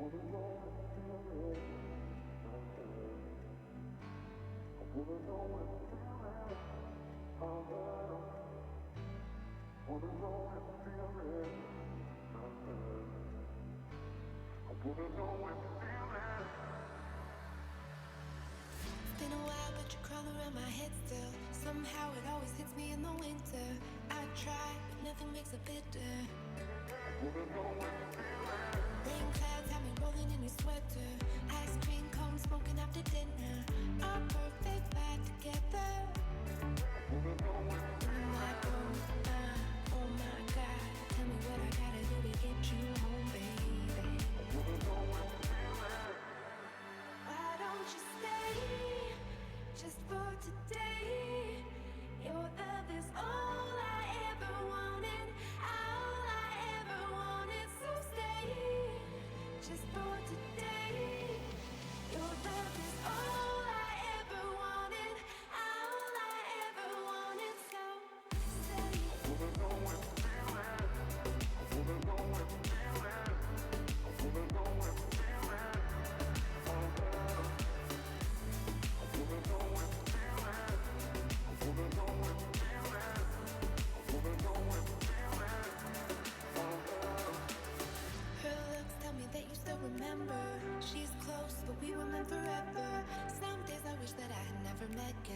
It's been a while, but you crawl around my head still. Somehow it always hits me in the winter. I try, but nothing makes it bitter. Rain clouds have me rolling in your sweater. Ice cream cones smoking after dinner. Our perfect life together. Oh my God. Tell me what I gotta do to get you home, baby. Why don't you stay just for today? Your love is all I ever wanted, all I ever wanted. So stay just for today. Your love is all I ever wanted, all I ever wanted. So stay. Her looks tell me that you still remember. She's close, but we were meant forever. Some days I wish that I had never met you.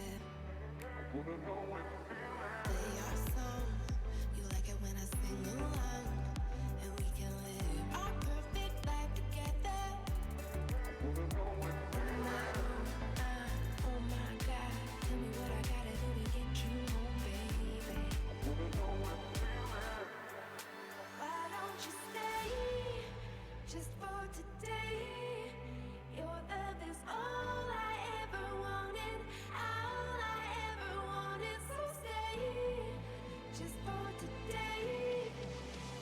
Play our song. You like it when I sing along, and we can live our perfect life together. Oh my God. Tell me what I gotta do to get you home, baby. Why don't you stay just for today? Your love is all I ever wanted, all I ever wanted. So stay just for today.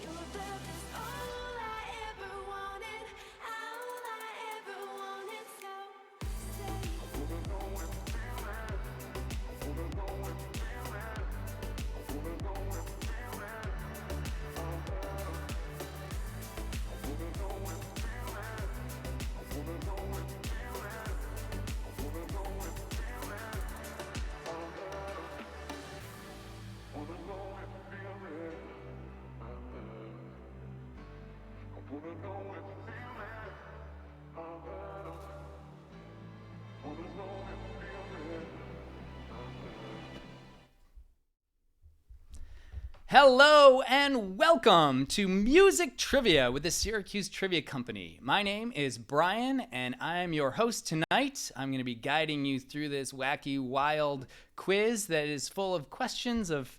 Your love is all I ever wanted, all I ever wanted. So stay. Hello and welcome to Music Trivia with the Syracuse Trivia Company. My name is Brian and I'm your host tonight. I'm going to be guiding you through this wacky, wild quiz that is full of questions of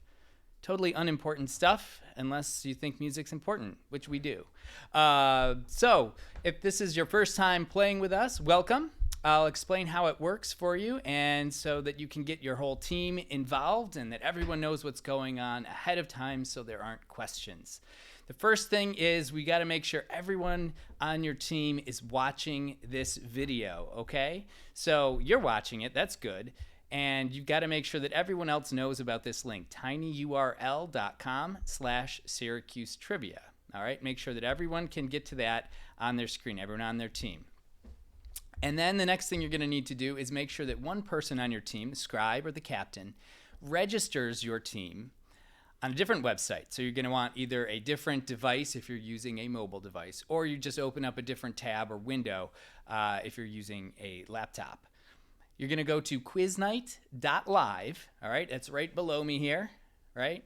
totally unimportant stuff, unless you think music's important, which we do. So if this is your first time playing with us, welcome. I'll explain how it works for you, and so that you can get your whole team involved and that everyone knows what's going on ahead of time so there aren't questions. The first thing is we got to make sure everyone on your team is watching this video, okay? So you're watching it, that's good. And you've got to make sure that everyone else knows about this link, tinyurl.com/Syracuse Trivia. All right, make sure that everyone can get to that on their screen, everyone on their team. And then the next thing you're going to need to do is make sure that one person on your team, the scribe or the captain, registers your team on a different website. So you're going to want either a different device if you're using a mobile device, or you just open up a different tab or window if you're using a laptop. You're going to go to quiznight.live. All right, that's right below me here, right?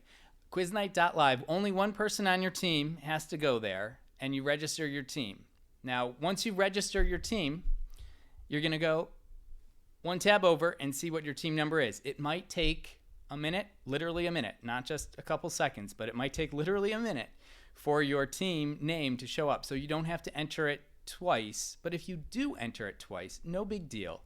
Quiznight.live. Only one person on your team has to go there, and you register your team. Now, once you register your team, you're going to go one tab over and see what your team number is. It might take a minute, literally a minute, not just a couple seconds, but it might take literally a minute for your team name to show up. So you don't have to enter it twice, but if you do enter it twice, no big deal.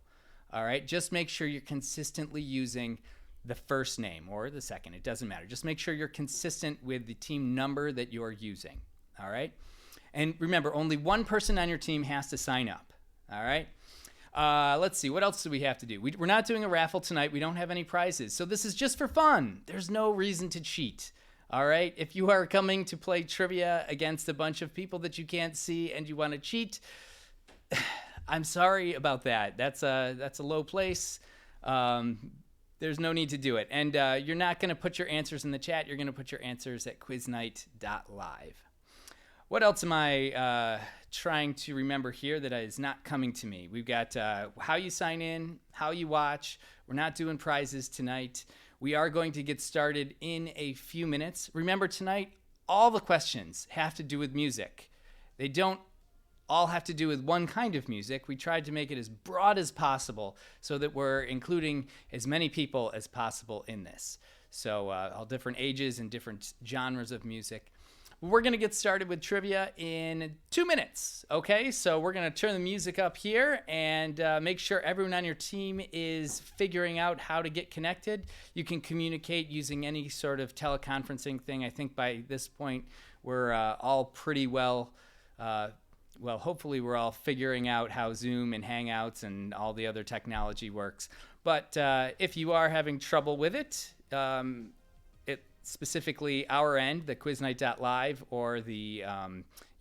All right, just make sure you're consistently using the first name or the second. It doesn't matter. Just make sure you're consistent with the team number that you're using. All right, and remember, only one person on your team has to sign up. All right. Let's see, what else do we have to do? We're not doing a raffle tonight. We don't have any prizes. So this is just for fun. There's no reason to cheat. All right? If you are coming to play trivia against a bunch of people that you can't see and you want to cheat, I'm sorry about that. That's a low place. There's no need to do it. And you're not going to put your answers in the chat. You're going to put your answers at quiznight.live. What else am I trying to remember here that is not coming to me? We've got how you sign in, how you watch. We're not doing prizes tonight. We are going to get started in a few minutes. Remember, tonight, all the questions have to do with music. They don't all have to do with one kind of music. We tried to make it as broad as possible so that we're including as many people as possible in this. So all different ages and different genres of music. We're going to get started with trivia in 2 minutes, okay? So we're going to turn the music up here and make sure everyone on your team is figuring out how to get connected. You can communicate using any sort of teleconferencing thing. I think by this point, we're all pretty well, hopefully we're all figuring out how Zoom and Hangouts and all the other technology works. But if you are having trouble with it, specifically our end, the quiznight.live or the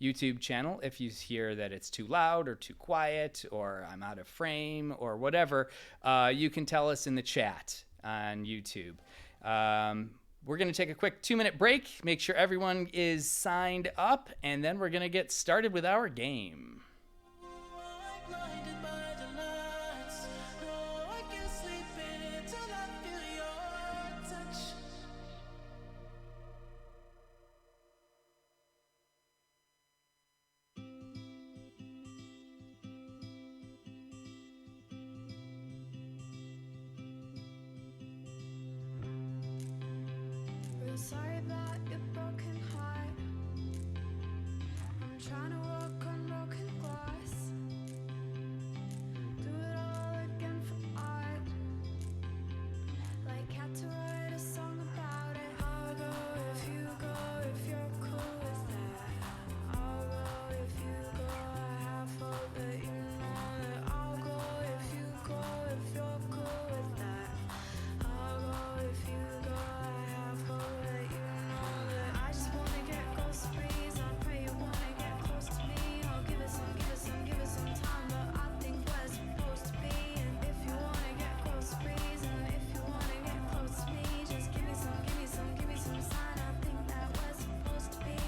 YouTube channel, if you hear that it's too loud or too quiet or I'm out of frame or whatever, you can tell us in the chat on YouTube. We're going to take a quick 2-minute break, make sure everyone is signed up, and then we're going to get started with our game. Sorry about your broken heart. I'm trying to walk on broken glass. Do it all again for art. Like had to write a song about it. I'll go if you go, if you're cool with that. I'll go if you go, I have hope that you know that. I'll go if you go, if you're cool with that. I'll go if you go, I have hope. I just wanna get close, please. I pray you wanna get close to me. I'll give it some time, but I think we're supposed to be. And if you wanna get close, please. And if you wanna get close to me, just give me some sign. I think that we're supposed to be.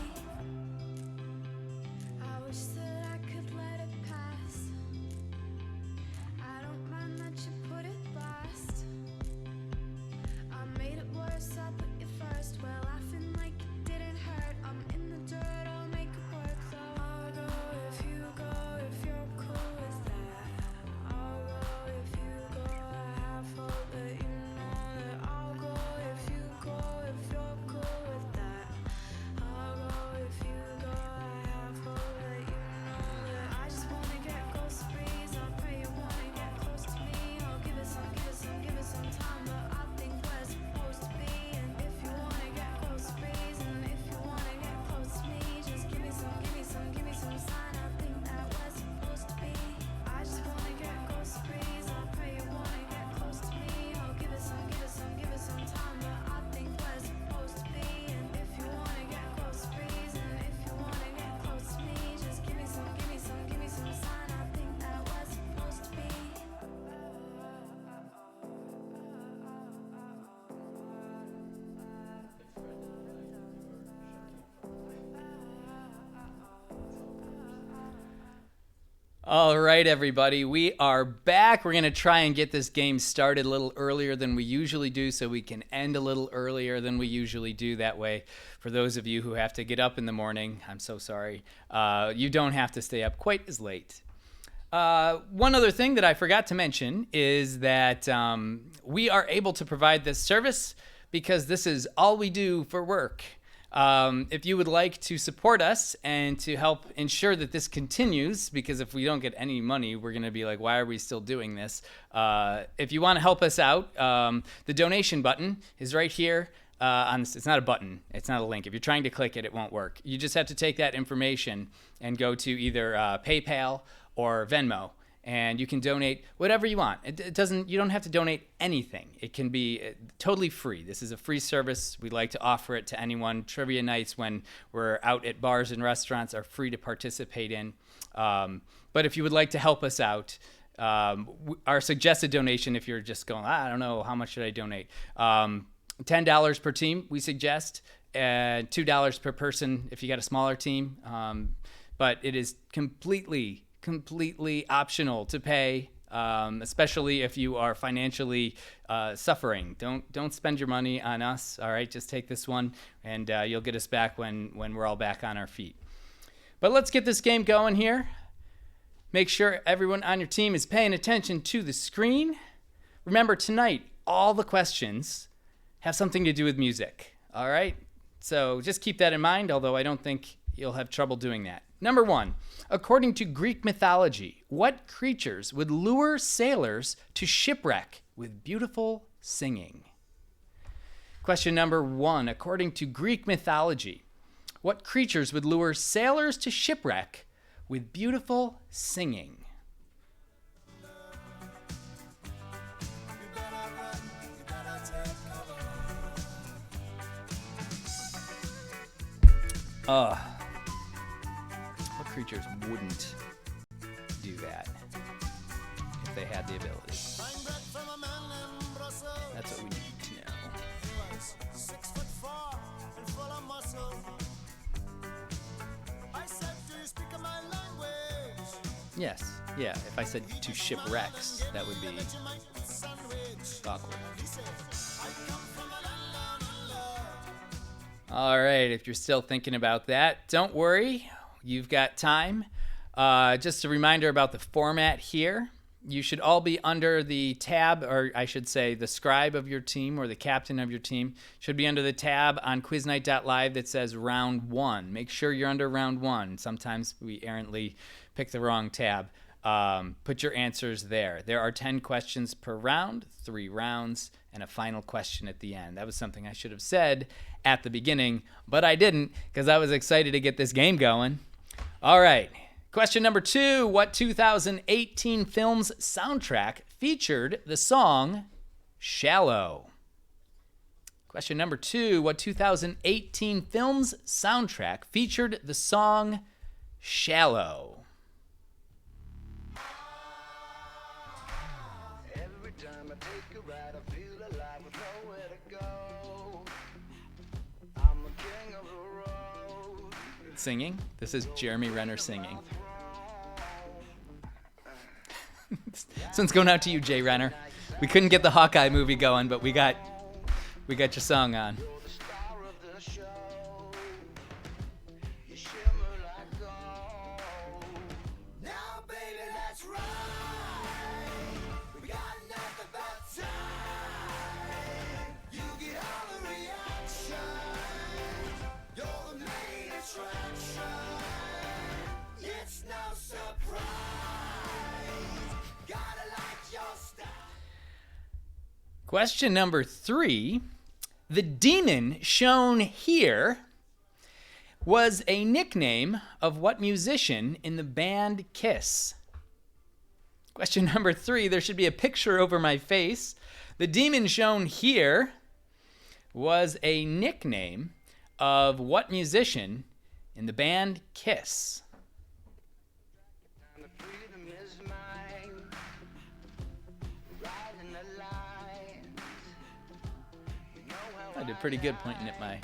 I wish that I could let it pass. I don't mind that you put it last. I made it worse, I put you first. Well, laughing like it didn't hurt. I'm in the dirt, I'll make it work. So I'll go if you go, if you're cool with that. I'll go if you go, I have hope that you know that. I'll go if you go, if you're cool with that. I'll go if you go, I have hope that you know that. I just wanna get close, please. I pray you wanna get close to me. I'll give it some time, but I think we're supposed to be. And if you wanna get close, please. And if you wanna get close to me, just give me some sign. I think that we're supposed to be. I just wanna get close, please. I pray you wanna get close to me. I'll give it some time, but I think we're supposed to be. And if you wanna get close, please. And if you wanna get close to me, just give me some sign. I think that we're supposed to be. All right, everybody, we are back. We're going to try and get this game started a little earlier than we usually do so we can end a little earlier than we usually do. That way, for those of you who have to get up in the morning, I'm so sorry, you don't have to stay up quite as late. One other thing that I forgot to mention is that we are able to provide this service because this is all we do for work. If you would like to support us and to help ensure that this continues, because if we don't get any money, we're going to be like, why are we still doing this? If you want to help us out, the donation button is right here. It's not a button. It's not a link. If you're trying to click it, it won't work. You just have to take that information and go to either PayPal or Venmo. And you can donate whatever you want. You don't have to donate anything. It can be totally free. This is a free service. We like to offer it to anyone. Trivia nights when we're out at bars and restaurants are free to participate in. But if you would like to help us out, our suggested donation, if you're just going, I don't know, how much should I donate? $10 per team, we suggest, and $2 per person if you got a smaller team. But it is completely optional to pay, especially if you are financially suffering. Don't spend your money on us. All right, just take this one, and you'll get us back when we're all back on our feet. But let's get this game going here. Make sure everyone on your team is paying attention to the screen. Remember, tonight, all the questions have something to do with music. All right? So just keep that in mind, although I don't think you'll have trouble doing that. Number 1, according to Greek mythology, what creatures would lure sailors to shipwreck with beautiful singing? Question number 1, according to Greek mythology, what creatures would lure sailors to shipwreck with beautiful singing? What creatures wouldn't do that if they had the ability? That's what we need to know. Yes, yeah, if I said to shipwrecks, that would be awkward. All right, if you're still thinking about that, don't worry. You've got time. Just a reminder about the format here. You should all be under the tab, or I should say the scribe of your team or the captain of your team should be under the tab on quiznight.live that says round 1. Make sure you're under round 1. Sometimes we errantly pick the wrong tab. Put your answers there. There are 10 questions per round, 3 rounds, and a final question at the end. That was something I should have said at the beginning, but I didn't because I was excited to get this game going. All right. Question number 2, what 2018 film's soundtrack featured the song Shallow? Question number 2, what 2018 film's soundtrack featured the song Shallow? Every time I take a ride, I feel alive with nowhere to go. I'm the king of the road. Singing? This is Jeremy Renner singing. This one's going out to you, Jay Renner. We couldn't get the Hawkeye movie going, but we got your song on. Question number 3, the demon shown here was a nickname of what musician in the band Kiss? Question number 3, there should be a picture over my face. The demon shown here was a nickname of what musician in the band Kiss? I did pretty good pointing at my...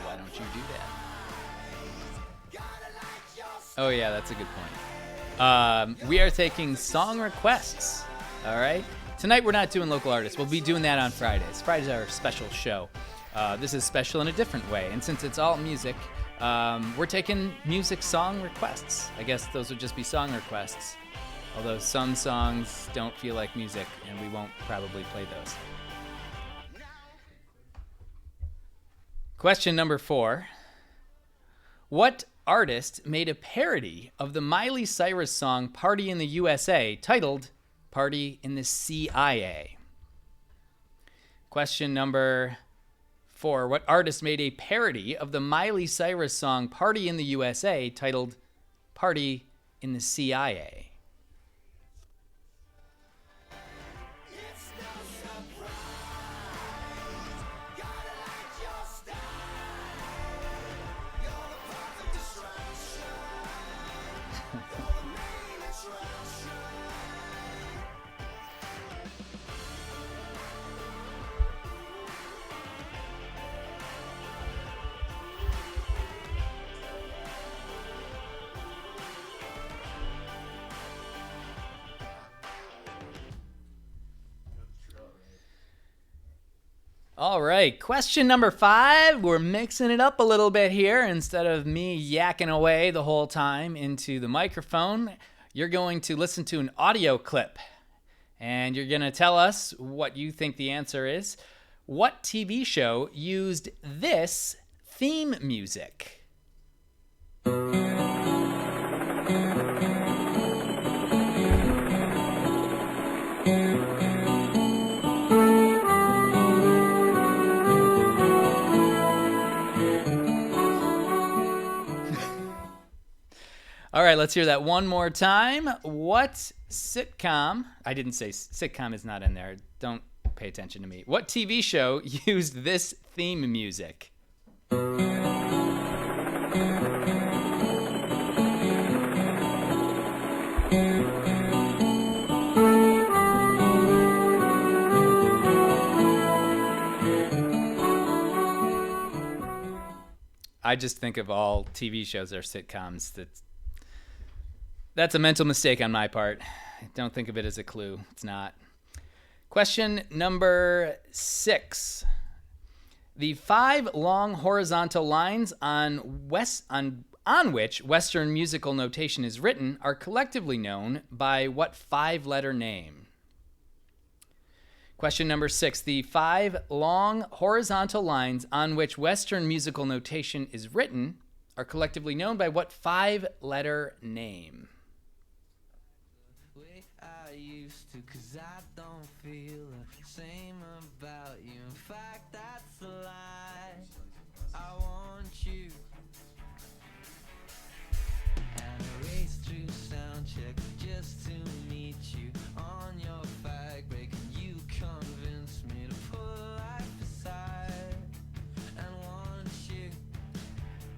Why don't you do that? Oh yeah, that's a good point. We are taking song requests. All right. Tonight we're not doing local artists. We'll be doing that on Fridays. Friday's our special show. This is special in a different way, and since it's all music, we're taking music song requests. I guess those would just be song requests. Although some songs don't feel like music, and we won't probably play those. Question number 4. What artist made a parody of the Miley Cyrus song Party in the USA titled Party in the CIA? Question number 4. What artist made a parody of the Miley Cyrus song Party in the USA titled Party in the CIA? All right, question number 5. We're mixing it up a little bit here. Instead of me yakking away the whole time into the microphone, you're going to listen to an audio clip. And you're going to tell us what you think the answer is. What TV show used this theme music? All right, let's hear that one more time. What sitcom? I didn't say sitcom is not in there. Don't pay attention to me. What TV show used this theme music? I just think of all TV shows are sitcoms. That's a mental mistake on my part. Don't think of it as a clue. It's not. Question number 6. The 5 long horizontal lines on which Western musical notation is written are collectively known by what 5-letter name? Question number 6. The 5 long horizontal lines on which Western musical notation is written are collectively known by what 5-letter name? Cause I don't feel the same about you. In fact, that's a lie. I want you. And I raced through sound check just to meet you on your fabric. And you convinced me to put life aside and want you.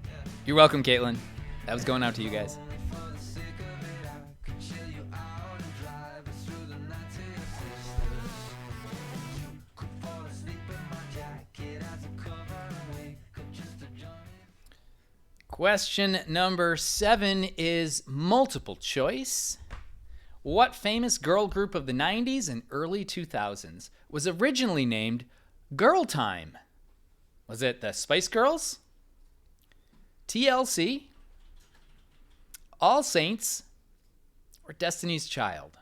Yeah. You're welcome, Caitlin. That was going out to you guys. Question number 7 is multiple choice. What famous girl group of the 90s and early 2000s was originally named Girl Time? Was it the Spice Girls, TLC, All Saints, or Destiny's Child?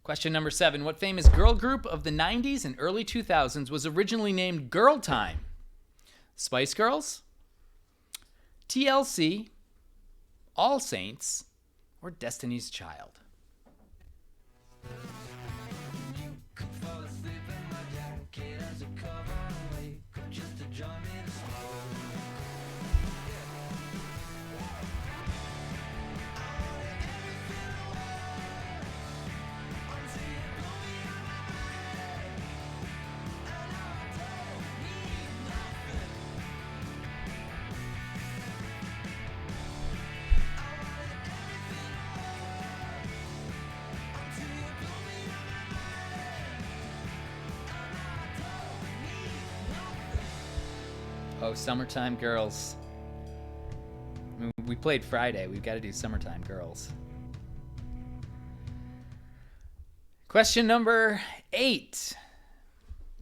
Question number 7. What famous girl group of the 90s and early 2000s was originally named Girl Time? Spice Girls, TLC, All Saints, or Destiny's Child? Oh, Summertime Girls. I mean, we played Friday. We've got to do Summertime Girls. Question number 8.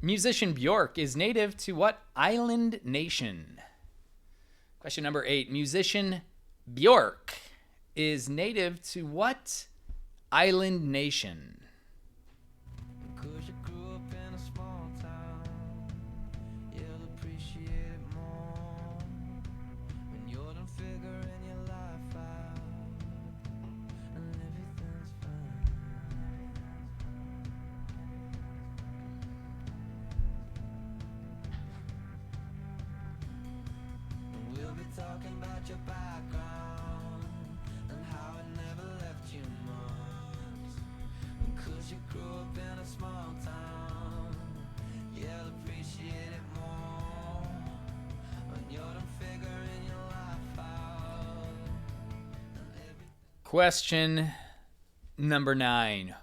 Musician Bjork is native to what island nation? Question number 8. Musician Bjork is native to what island nation? Cause you grew up in a small town, you'll appreciate it more when you're the Question number 9.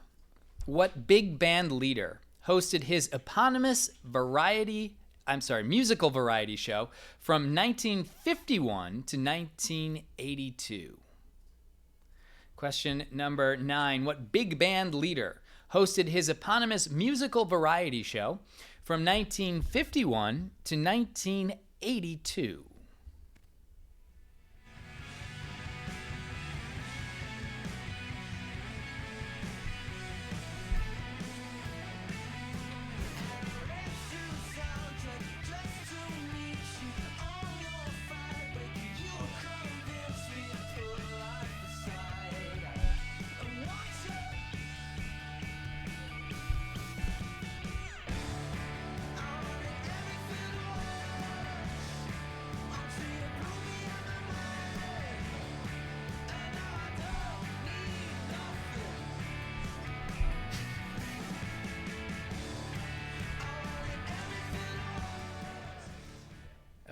What big band leader hosted his eponymous musical variety show from 1951 to 1982? Question number 9. What big band leader hosted his eponymous musical variety show from 1951 to 1982?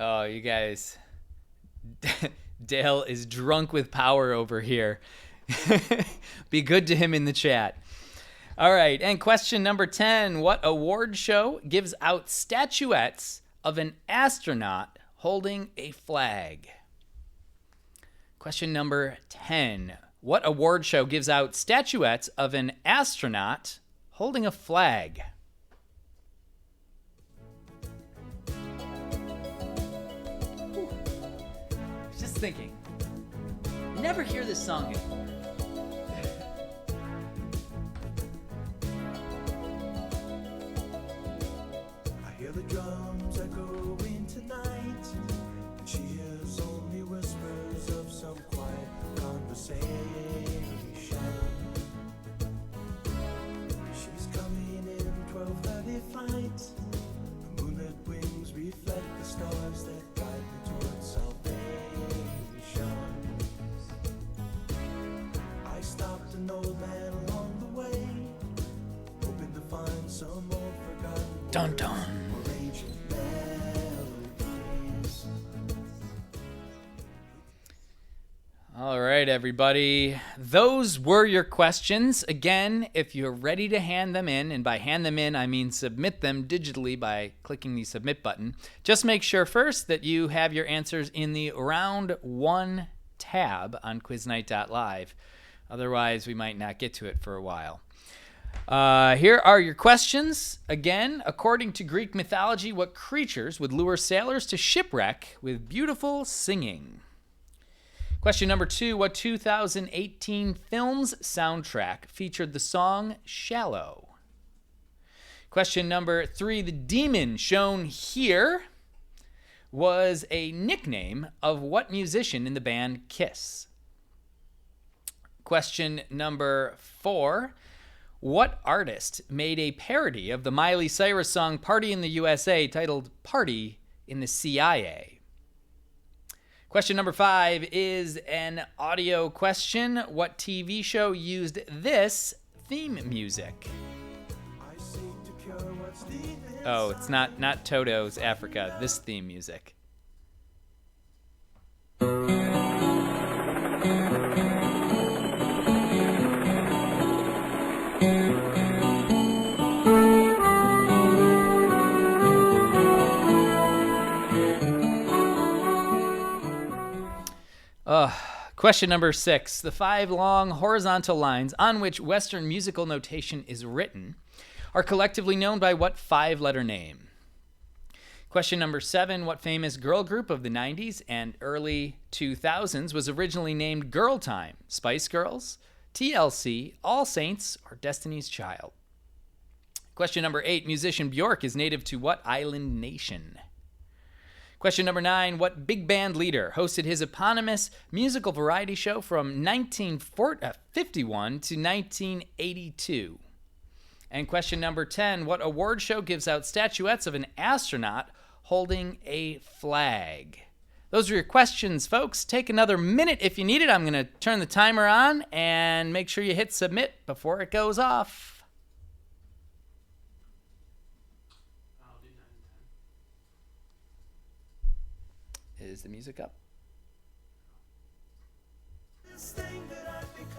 Oh, you guys. Dale is drunk with power over here. Be good to him in the chat. All right, and question number 10. What award show gives out statuettes of an astronaut holding a flag? Question number 10. What award show gives out statuettes of an astronaut holding a flag? Thinking, never hear this song anymore. I hear the drums echoing tonight. She hears only whispers of some quiet conversation. She's coming in 12:30 flight. The moonlit wings reflect the stars that guide me towards salvation. I stopped an old man along the way, hoping to find some old forgotten Dun dun. or ancient melodies. All right, everybody. Those were your questions. Again, if you're ready to hand them in, and by hand them in, I mean submit them digitally by clicking the submit button, just make sure first that you have your answers in the round 1 tab on quiznight.live. Otherwise, we might not get to it for a while. Here are your questions. Again, according to Greek mythology, what creatures would lure sailors to shipwreck with beautiful singing? Question number 2. What 2018 film's soundtrack featured the song Shallow? Question number 3. The demon shown here was a nickname of what musician in the band Kiss? Question number 4. What artist made a parody of the Miley Cyrus song Party in the USA titled Party in the CIA? Question number 5 is an audio question. What TV show used this theme music? I seek to cure what's deep Oh, it's not Toto's Africa, this theme music. Question number 6. The 5 long horizontal lines on which Western musical notation is written are collectively known by what 5-letter name? Question number 7. What famous girl group of the 90s and early 2000s was originally named Girl Time? Spice Girls, TLC, All Saints, or Destiny's Child? Question number 8. Musician Bjork is native to what island nation? Question number 9. What big band leader hosted his eponymous musical variety show from 1951 to 1982? And question number 10. What award show gives out statuettes of an astronaut holding a flag? Those are your questions, folks. Take another minute if you need it. I'm going to turn the timer on and make sure you hit submit before it goes off. Is the music up? This thing that I've become.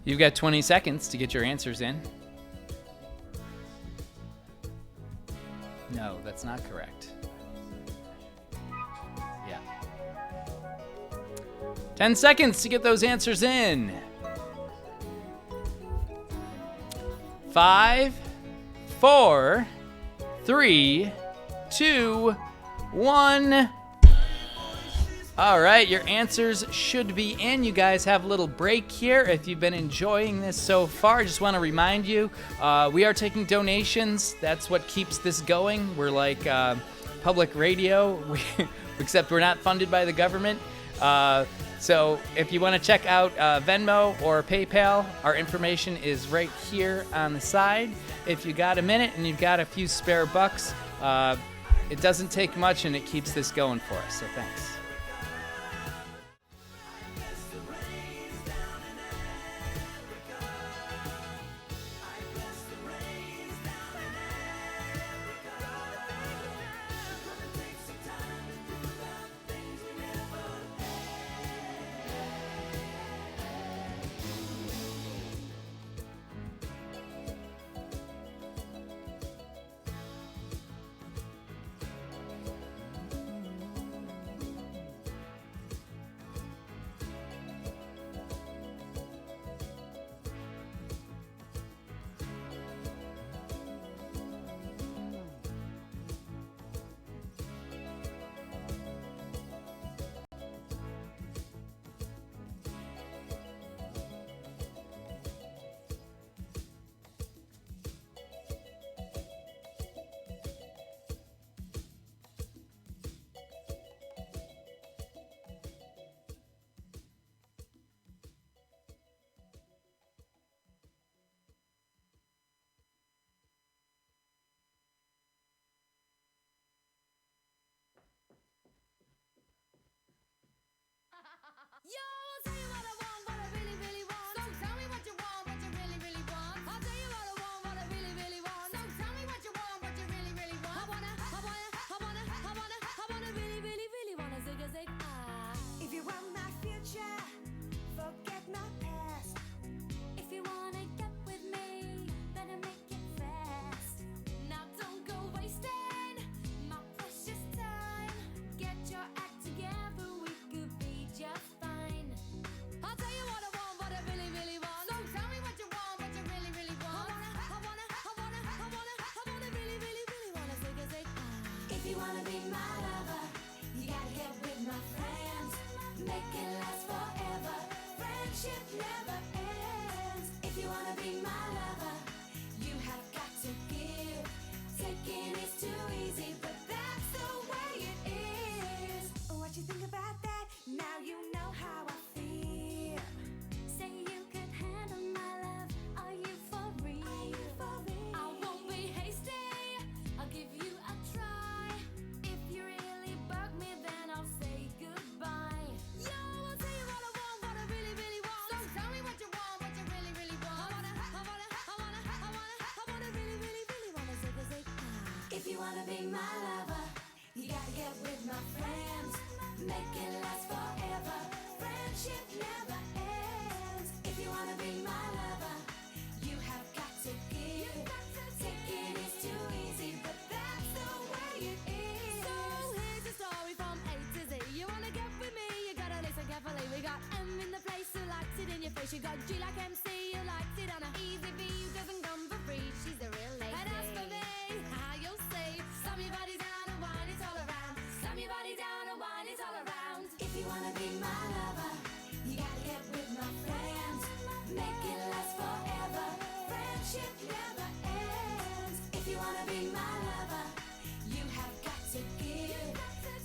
You've got 20 seconds to get your answers in. No, that's not correct. Yeah. 10 seconds to get those answers in. 5, 4, 3, 2, 1. All right, your answers should be in. You guys have a little break here. If you've been enjoying this so far, I just want to remind you, we are taking donations. That's what keeps this going. We're like public radio, except we're not funded by the government. So if you want to check out Venmo or PayPal, our information is right here on the side. If you got a minute and you've got a few spare bucks, it doesn't take much and it keeps this going for us. So thanks. Yo, I'll tell you what I want, what I really, really want. So tell me what you want, what you really, really want. I'll tell you what I want, what I really, really want. So tell me what you want, what you really, really want. I wanna really, really, really wanna zig a zig ah. If you want my future, forget my past. If you wanna get with me, better make it fast. Now don't go wasting my precious time. Get your act together, we could be just fine. I'll tell you what I want, what I really, really want. So tell me what you want, what you really, really want. I wanna really, really, really wanna zig a zig ah. If you wanna be my lover, you gotta get with my friends. Make it last forever. Friendship never ends. If you wanna be my lover, you have got to give. Taking is too easy, but that's the way it is. What you think about that? Now you know how I feel. Say you could handle my love. Are you for real? I won't be hasty. I'll give you a try. If you really bug me, then I'll say goodbye. Yo, I'll tell you what I want, what I really, really want. So tell me what you want, what you really, really want. I wanna really, really, really wanna zig a zig ah. If you wanna be my lover, you gotta get with my friends. Make it last forever. Friendship never ends. If you wanna be my lover, you have got to give. Taking is too easy, but that's the way it is. So here's the story from A to Z. You wanna get with me, you gotta listen carefully. We got M in the place who likes it in your face. You got G like MC, who likes it on a easy V, who doesn't come for free. She's a real lady. And as for me, how you'll say, slam your body down and wine it all around. Slam your body down and wine it all around. If you wanna be my lover, you gotta get with my friends. Make it last forever. Friendship never ends. If you wanna be my lover, you have got to give.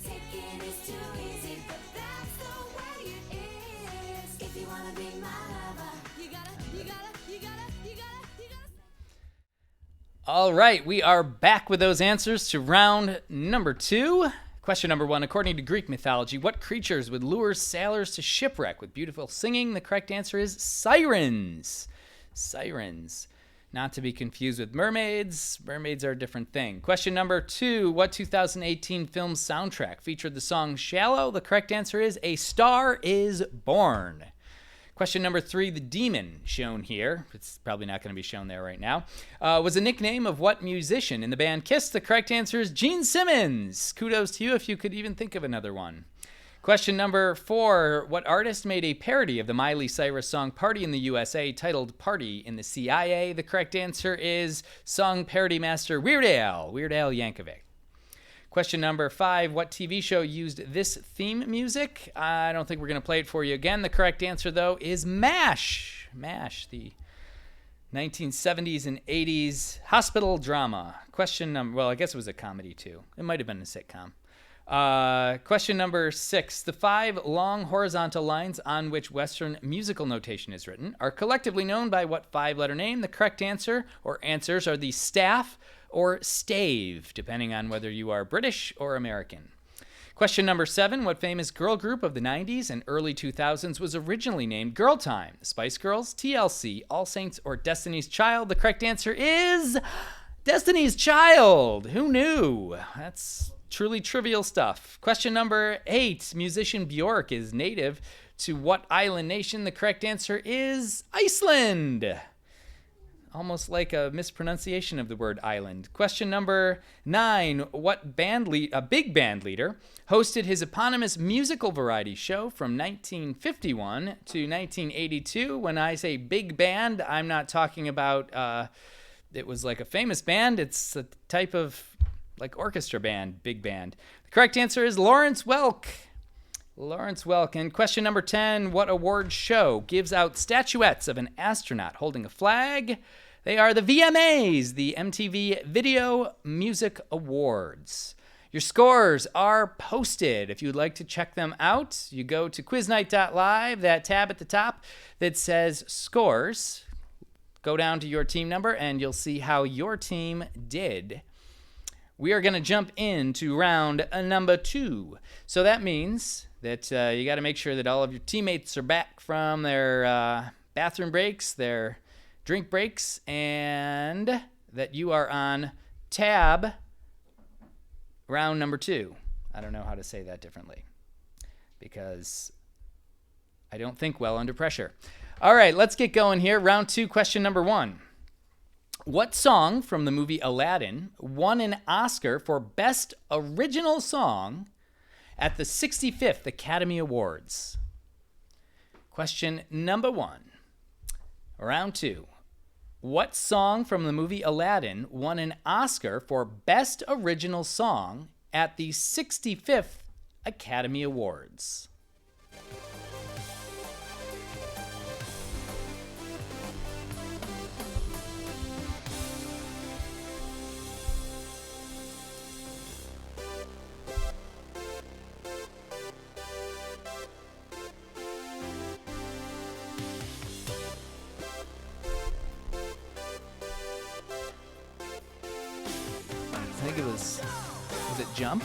Taking is too easy, but that's the way it is. If you wanna be my lover, you gotta. All right, we are back with those answers to round number 2. Question number 1. According to Greek mythology, what creatures would lure sailors to shipwreck with beautiful singing? The correct answer is sirens. Sirens. Not to be confused with mermaids. Mermaids are a different thing. Question number 2. What 2018 film soundtrack featured the song Shallow? The correct answer is A Star is Born. Question number 3, the demon shown here, it's probably not going to be shown there right now, was a nickname of what musician in the band Kiss? The correct answer is Gene Simmons. Kudos to you if you could even think of another one. Question number 4, what artist made a parody of the Miley Cyrus song Party in the USA titled Party in the CIA? The correct answer is song parody master Weird Al Yankovic. Question number 5, what TV show used this theme music? I don't think we're going to play it for you again. The correct answer, though, is MASH. MASH, the 1970s and 80s hospital drama. Question number, well, I guess it was a comedy, too. It might have been a sitcom. Question number 6, the 5 long horizontal lines on which Western musical notation is written are collectively known by what 5-letter name? The correct answer or answers are the staff or stave, depending on whether you are British or American. Question number 7, what famous girl group of the 90s and early 2000s was originally named Girl Time? The Spice Girls, TLC, All Saints, or Destiny's Child? The correct answer is Destiny's Child. Who knew? That's truly trivial stuff. Question number 8, musician Bjork is native to what island nation? The correct answer is Iceland. Almost like a mispronunciation of the word island. Question number 9, what big band leader hosted his eponymous musical variety show from 1951 to 1982? When I say big band, I'm not talking about it was like a famous band. It's a type of like orchestra band, big band. The correct answer is Lawrence Welk. Lawrence Welk. And question number 10, what award show gives out statuettes of an astronaut holding a flag? They are the VMAs, the MTV Video Music Awards. Your scores are posted. If you'd like to check them out, you go to quiznight.live, that tab at the top that says scores. Go down to your team number and you'll see how your team did. We are going to jump into round number 2. So that means that you got to make sure that all of your teammates are back from their bathroom breaks, their drink breaks, and that you are on tab round number 2. I don't know how to say that differently because I don't think well under pressure. All right, let's get going here. Round 2, question number 1. What song from the movie Aladdin won an Oscar for Best Original Song at the 65th Academy Awards? Question number 1. Round 2. What song from the movie Aladdin won an Oscar for Best Original Song at the 65th Academy Awards? I think it was it Jump?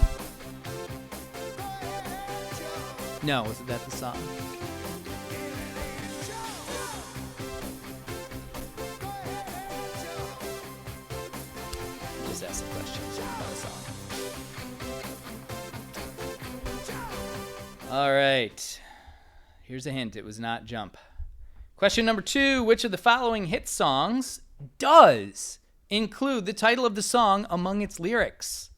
No, was that the song? Just ask the question. Not a song. All right. Here's a hint. It was not Jump. Question number 2. Which of the following hit songs does include the title of the song among its lyrics?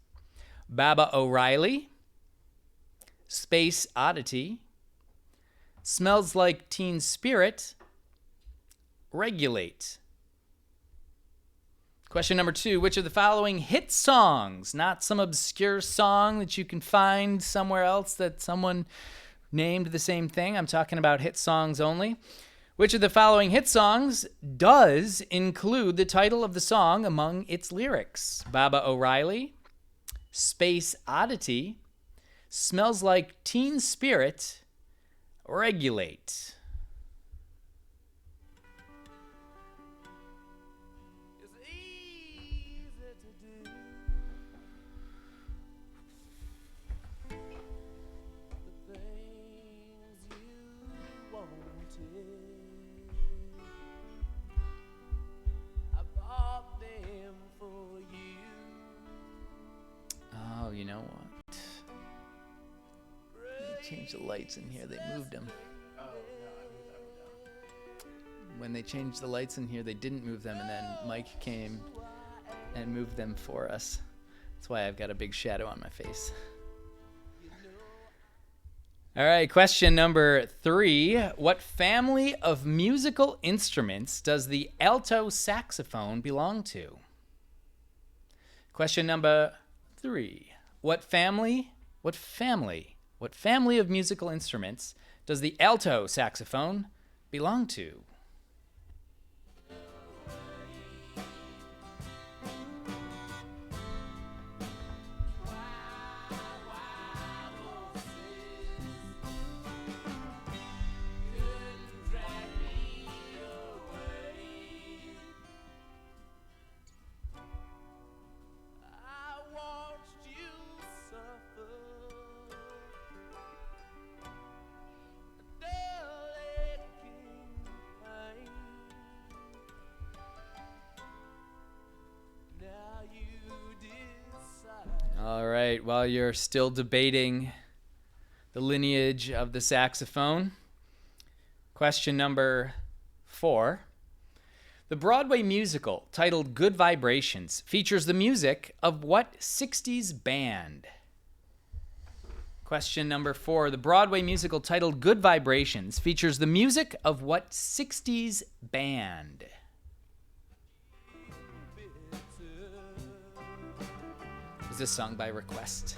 Baba O'Reilly, Space Oddity, Smells Like Teen Spirit, Regulate. Question number 2, which of the following hit songs, not some obscure song that you can find somewhere else that someone named the same thing, I'm talking about hit songs only. Which of the following hit songs does include the title of the song among its lyrics? Baba O'Reilly, Space Oddity, Smells Like Teen Spirit, Regulate. Oh, you know what? They changed the lights in here. They moved them. when they changed the lights in here, they didn't move them, and then Mike came and moved them for us. That's why I've got a big shadow on my face. All right, question number 3. What family of musical instruments does the alto saxophone belong to? Question number 3. What family of musical instruments does the alto saxophone belong to? All right, while you're still debating the lineage of the saxophone, question number 4. The Broadway musical titled Good Vibrations features the music of what 60s band? Question number 4. The Broadway musical titled Good Vibrations features the music of what 60s band? Is this sung by request?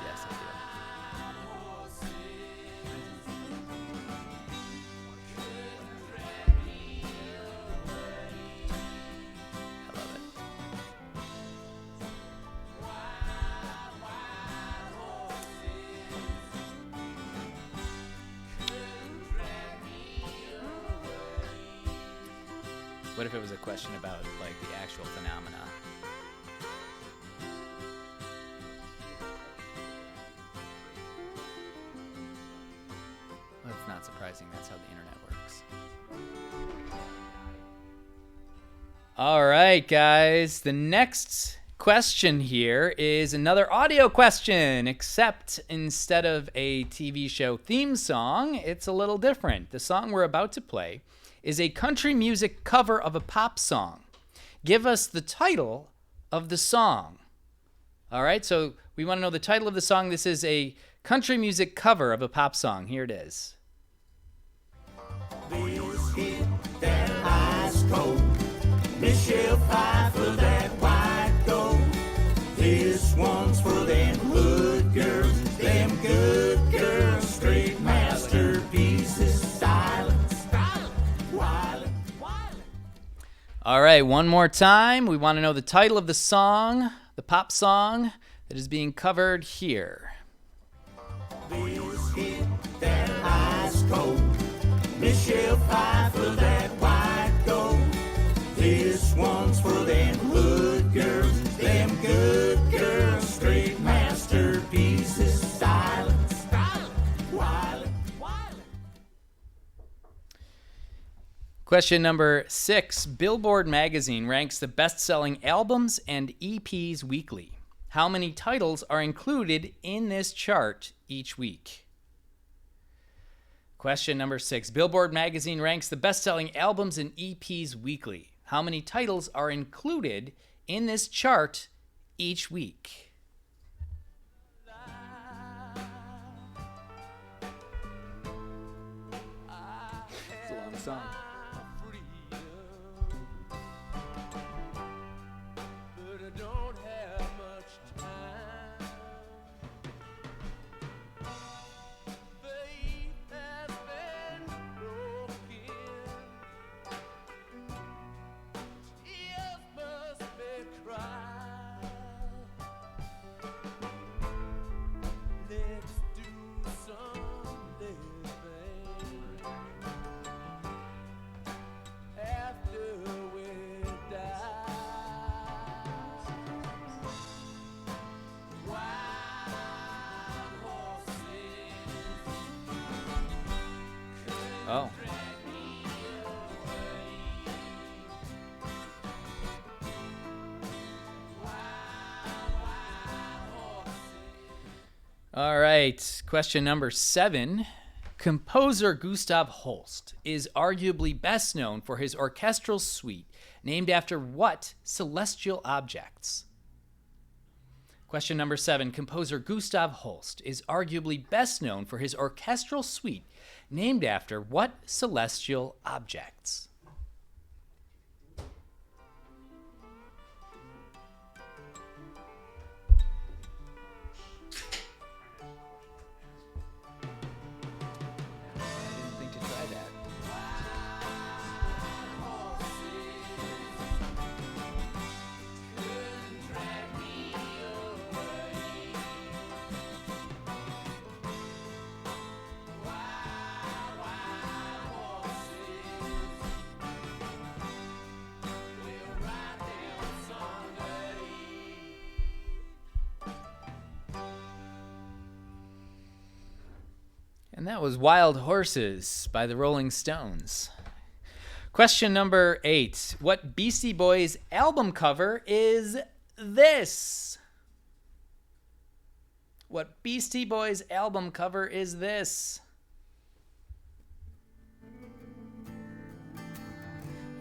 Yes, I do. I love it. What if it was a question about, like, the actual phenomena? Well, it's not surprising. That's how the internet works. All right, guys. The next question here is another audio question, except instead of a TV show theme song, it's a little different. The song we're about to play is a country music cover of a pop song. Give us the title of the song. All right, so we want to know the title of the song. This is a country music cover of a pop song. Here it is. This hit that ice cold. Michelle Pfeiffer, that white gold. This one's for them hood girls, them good girls, straight masterpieces, silence. All right, one more time. We want to know the title of the song, the pop song that is being covered here. This hit that ice cold. Michelle Pfeiffer, that white gold. This one's for them hood girls, them good girls, straight masterpieces, silence. Question number 6. Billboard magazine ranks the best-selling albums and EPs weekly. How many titles are included in this chart each week? Question number 6. Billboard magazine ranks the best-selling albums and EPs weekly. How many titles are included in this chart each week? It's a long song. Oh. right. Question number 7. Composer Gustav Holst is arguably best known for his orchestral suite named after what celestial objects? Question number 7. Composer Gustav Holst is arguably best known for his orchestral suite named after what celestial objects? I didn't think to try that. And that was Wild Horses by the Rolling Stones. Question number 8. What Beastie Boys album cover is this? What Beastie Boys album cover is this?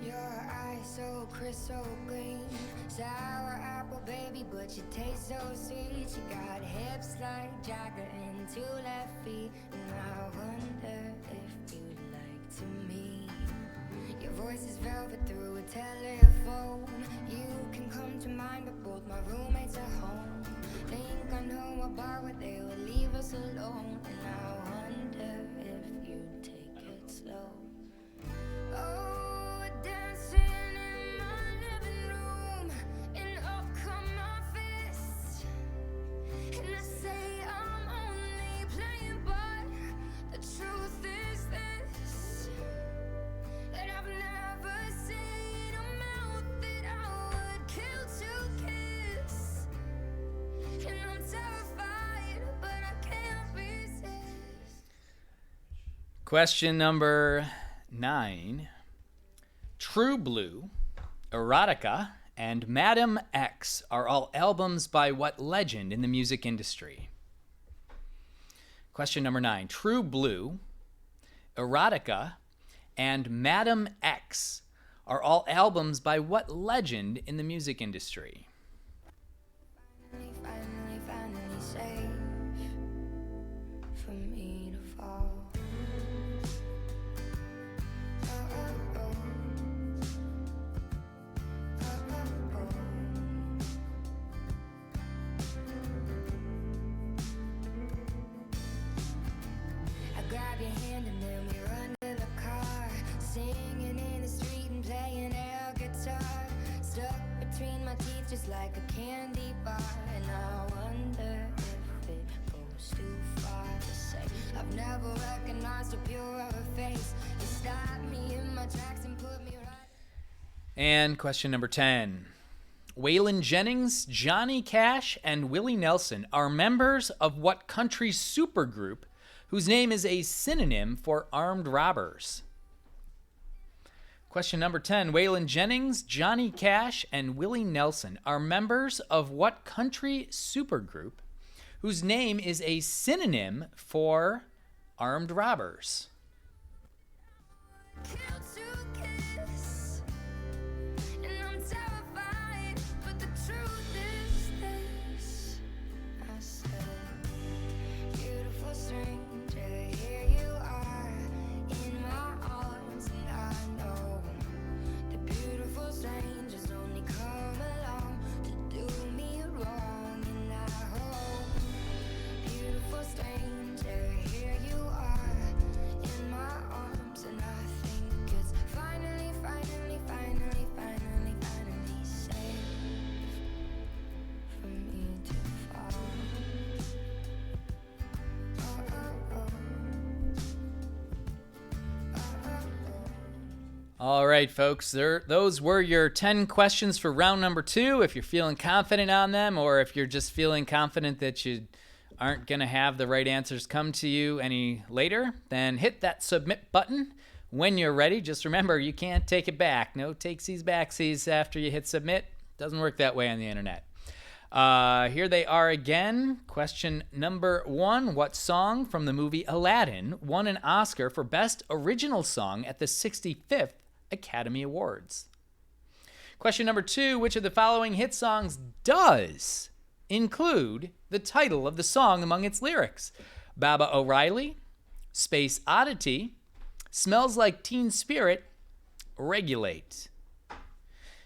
Your eyes so crystal green, sour apple baby, but you taste so sweet. You got hips like Jagger and 2 left feet, and I wonder if you'd like to meet. Your voice is velvet through a telephone. You can come to mind, but both my roommates are home. Think I know a bar where they would leave us alone, and I wonder if you'd take it slow. Oh, dancing in my living room, and up come my fists, and I say I'm only playing, but the truth is this, that I've never seen a mouth that I would kill to kiss, and I'm terrified, but I can't resist. Question number 9. True Blue, Erotica, and Madam X are all albums by what legend in the music industry? Question number 9. True Blue, Erotica, and Madam X are all albums by what legend in the music industry? Finally safe for me to fall. Oh, oh, oh. Oh, oh, oh. I grab your hand and then we run to the car, singing in the street and playing air guitar, stuck between my teeth just like a candy bar, and I wonder if it goes too far to say I've never recognized a purer face. You stopped me in my tracks and put me right. And question number 10. Waylon Jennings, Johnny Cash, and Willie Nelson are members of what country supergroup whose name is a synonym for armed robbers? Question number 10. Waylon Jennings, Johnny Cash, and Willie Nelson are members of what country supergroup whose name is a synonym for armed robbers? Kill to kiss, and I'm terrified, but the truth is this, I said, beautiful stranger, here you are in my arms, and I know the beautiful strangers only come along to do me wrong, and I hope, beautiful stranger, here you are in my arms, and I think it's finally safe for me to fall. Oh, oh, oh. Oh, oh, oh. All right, folks, those were your 10 questions for round number 2. If you're feeling confident on them, or if you're just feeling confident that you aren't going to have the right answers come to you any later, then hit that submit button when you're ready. Just remember, you can't take it back. No takesies backsies after you hit submit. Doesn't work that way on the internet. Here they are again. Question number 1. What song from the movie Aladdin won an Oscar for Best Original Song at the 65th Academy Awards? Question number 2. Which of the following hit songs does include the title of the song among its lyrics? Baba O'Reilly, Space Oddity, Smells Like Teen Spirit, Regulate.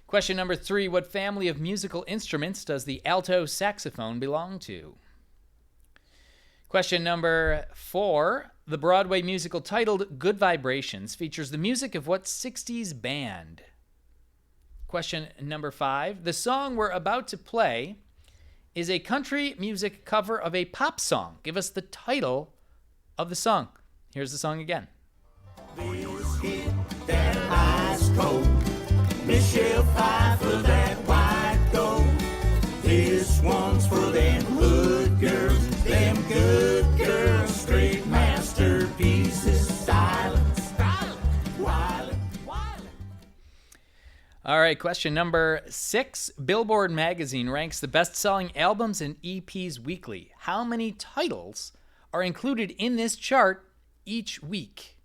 Question number 3. What family of musical instruments does the alto saxophone belong to? Question number 4. The Broadway musical titled Good Vibrations features the music of what 60s band? Question number 5. The song we're about to play is a country music cover of a pop song. Give us the title of the song. Here's the song again. This hit that ice cold. Michelle Pfeiffer, that white gold. This one's for them hood girls, them good girls, straight masterpieces, silence, wild. All right, question number 6. Billboard magazine ranks the best-selling albums and EPs weekly. How many titles are included in this chart each week?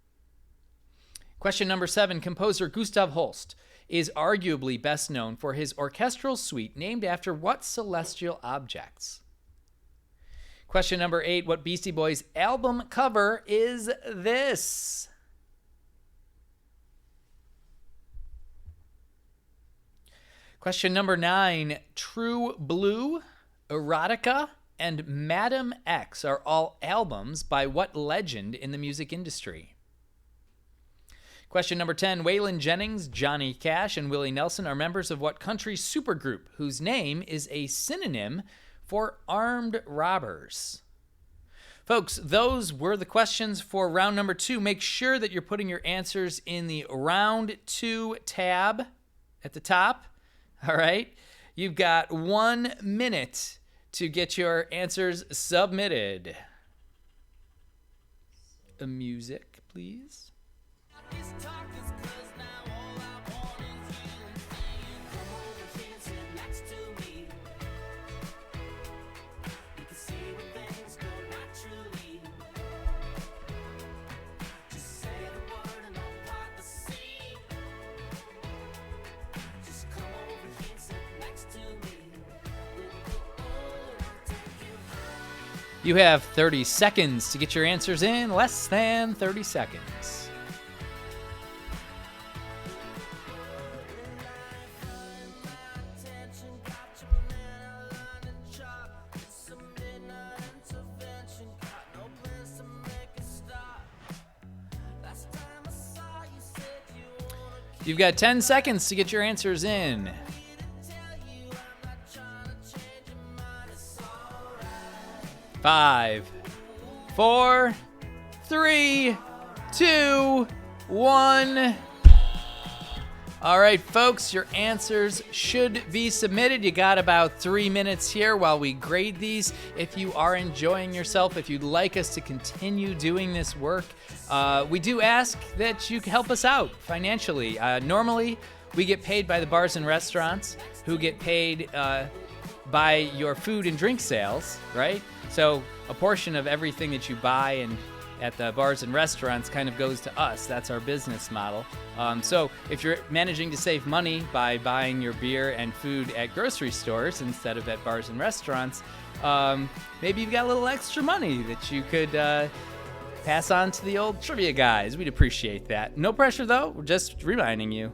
Question number 7. Composer Gustav Holst is arguably best known for his orchestral suite named after what celestial objects? Question number 8. What Beastie Boys album cover is this? Question number 9. True Blue, Erotica, and Madam X are all albums by what legend in the music industry? Question number 10. Waylon Jennings, Johnny Cash, and Willie Nelson are members of what country supergroup whose name is a synonym for armed robbers? Folks, those were the questions for round number 2. Make sure that you're putting your answers in the round 2 tab at the top. All right? You've got 1 minute to get your answers submitted. Music, please. You have 30 seconds to get your answers in. Less than 30 seconds. You've got 10 seconds to get your answers in. 5, 4, 3, 2, 1. All right, folks, your answers should be submitted. You got about 3 minutes here while we grade these. If you are enjoying yourself, if you'd like us to continue doing this work, we do ask that you help us out financially. Normally, we get paid by the bars and restaurants who get paid by your food and drink sales, right? So a portion of everything that you buy and at the bars and restaurants kind of goes to us. That's our business model. So if you're managing to save money by buying your beer and food at grocery stores instead of at bars and restaurants, maybe you've got a little extra money that you could pass on to the old trivia guys. We'd appreciate that. No pressure, though. We're just reminding you.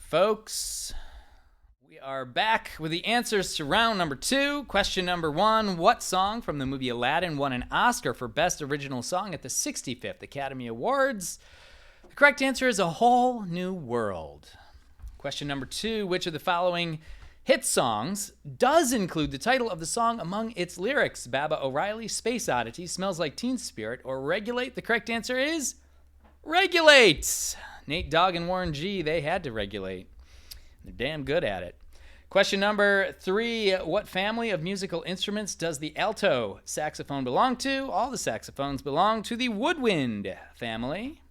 folks. We are back with the answers to round number 2. Question number 1. What song from the movie Aladdin won an Oscar for Best Original Song at the 65th Academy Awards? The correct answer is A Whole New World. Question number 2. Which of the following hit songs does include the title of the song among its lyrics? Baba O'Reilly, Space Oddity, Smells Like Teen Spirit, or Regulate? The correct answer is Regulate. Nate Dogg and Warren G, they had to regulate. They're damn good at it. Question number 3. What family of musical instruments does the alto saxophone belong to? All the saxophones belong to the woodwind family.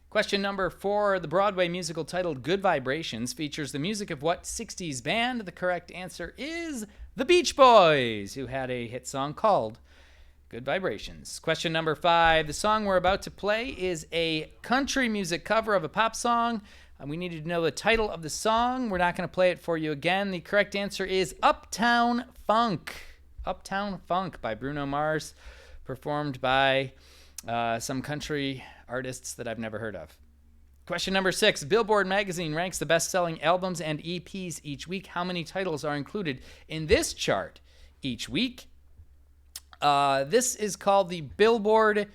Question number 4. The Broadway musical titled Good Vibrations features the music of what 60s band? The correct answer is the Beach Boys, who had a hit song called Good Vibrations. Question number 5. The song we're about to play is a country music cover of a pop song. We needed to know the title of the song. We're not going to play it for you again. The correct answer is Uptown Funk. Uptown Funk by Bruno Mars, performed by some country artists that I've never heard of. Question number 6. Billboard magazine ranks the best-selling albums and EPs each week. How many titles are included in this chart each week? This is called the Billboard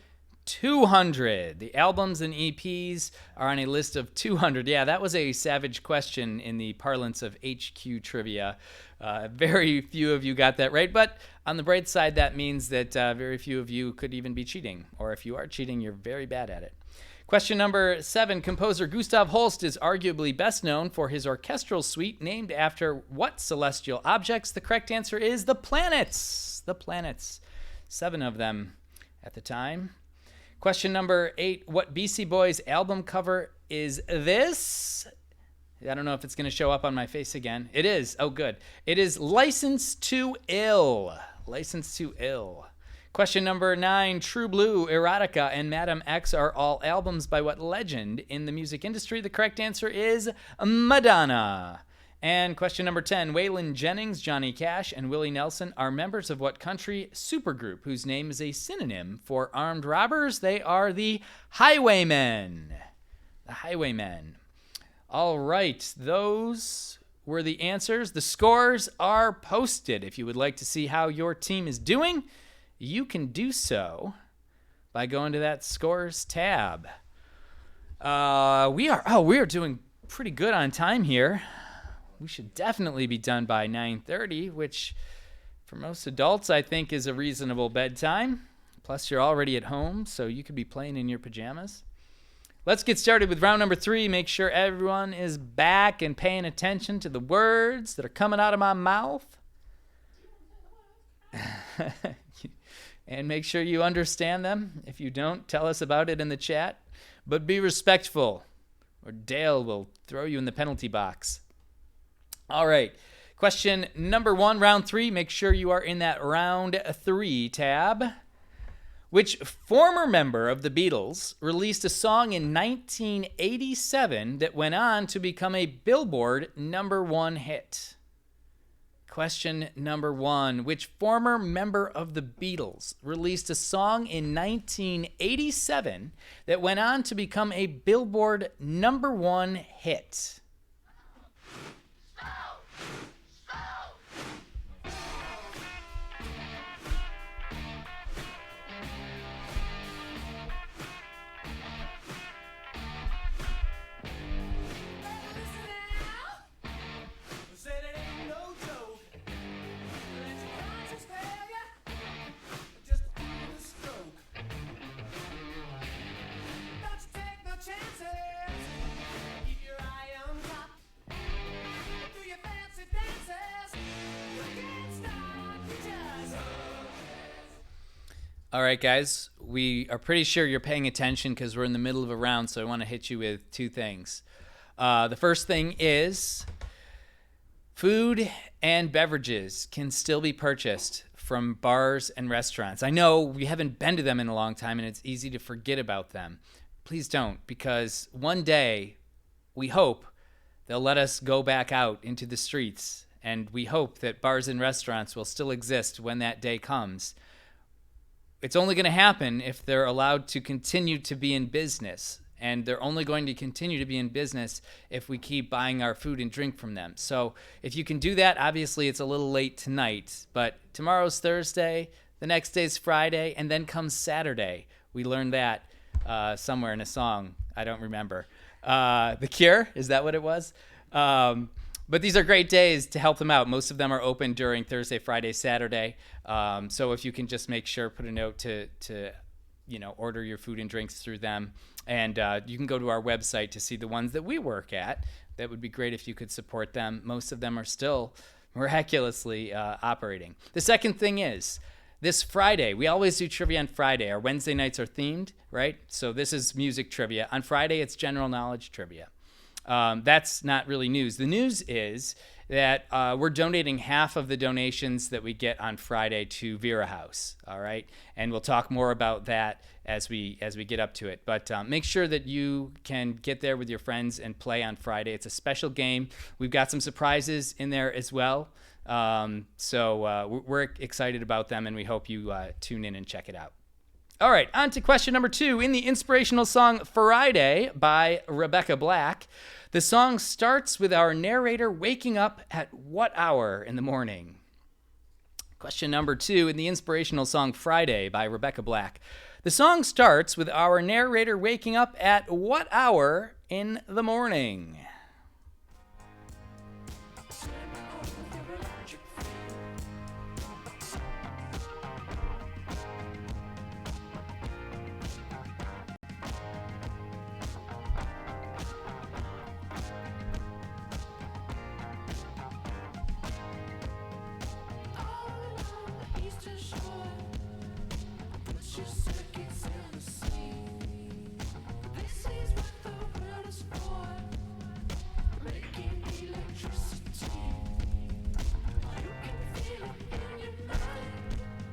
200. The albums and EPs are on a list of 200. Yeah, that was a savage question in the parlance of HQ trivia. Very few of you got that right, but on the bright side, that means that very few of you could even be cheating, or if you are cheating, you're very bad at it. Question number 7. Composer Gustav Holst is arguably best known for his orchestral suite named after what celestial objects? The correct answer is the planets. The planets. 7 of them at the time. Question number 8. What BC Boys album cover is this? I don't know if it's going to show up on my face again. It is. Oh, good. It is License to Ill. License to Ill. Question number 9. True Blue, Erotica, and Madam X are all albums by what legend in the music industry? The correct answer is Madonna. And question number 10. Waylon Jennings, Johnny Cash, and Willie Nelson are members of what country supergroup whose name is a synonym for armed robbers? They are the Highwaymen. The Highwaymen. All right, those were the answers. The scores are posted. If you would like to see how your team is doing, you can do so by going to that scores tab. We are doing pretty good on time here. We should definitely be done by 9:30, which for most adults I think is a reasonable bedtime. Plus you're already at home, so you could be playing in your pajamas. Let's get started with round number 3. Make sure everyone is back and paying attention to the words that are coming out of my mouth. And make sure you understand them. If you don't, tell us about it in the chat. But be respectful, or Dale will throw you in the penalty box. All right. Question number 1, round 3. Make sure you are in that round 3 tab. Which former member of the Beatles released a song in 1987 that went on to become a Billboard #1 hit? Question number 1. Which former member of the Beatles released a song in 1987 that went on to become a Billboard #1 hit? All right, guys, we are pretty sure you're paying attention because we're in the middle of a round, so I want to hit you with 2 things. The first thing is food and beverages can still be purchased from bars and restaurants. I know we haven't been to them in a long time, and it's easy to forget about them. Please don't, because one day we hope they'll let us go back out into the streets, and we hope that bars and restaurants will still exist when that day comes. It's only going to happen if they're allowed to continue to be in business. and they're only going to continue to be in business if we keep buying our food and drink from them. So if you can do that, obviously it's a little late tonight, but tomorrow's Thursday, the next day's Friday, and then comes Saturday. We learned that somewhere in a song. I don't remember. The Cure, is that what it was? But these are great days to help them out. Most of them are open during Thursday, Friday, Saturday. So if you can just make sure, put a note to order your food and drinks through them. And you can go to our website to see the ones that we work at. That would be great if you could support them. Most of them are still miraculously operating. The second thing is, this Friday, we always do trivia on Friday. Our Wednesday nights are themed, right? So this is music trivia. On Friday, it's general knowledge trivia. That's not really news. The news is that we're donating half of the donations that we get on Friday to Vera House, all right? And we'll talk more about that as we get up to it. But make sure that you can get there with your friends and play on Friday. It's a special game. We've got some surprises in there as well. So we're excited about them, and we hope you tune in and check it out. All right, on to question number 2. In the inspirational song Friday by Rebecca Black, the song starts with our narrator waking up at what hour in the morning? Question number 2. In the inspirational song Friday by Rebecca Black, the song starts with our narrator waking up at what hour in the morning?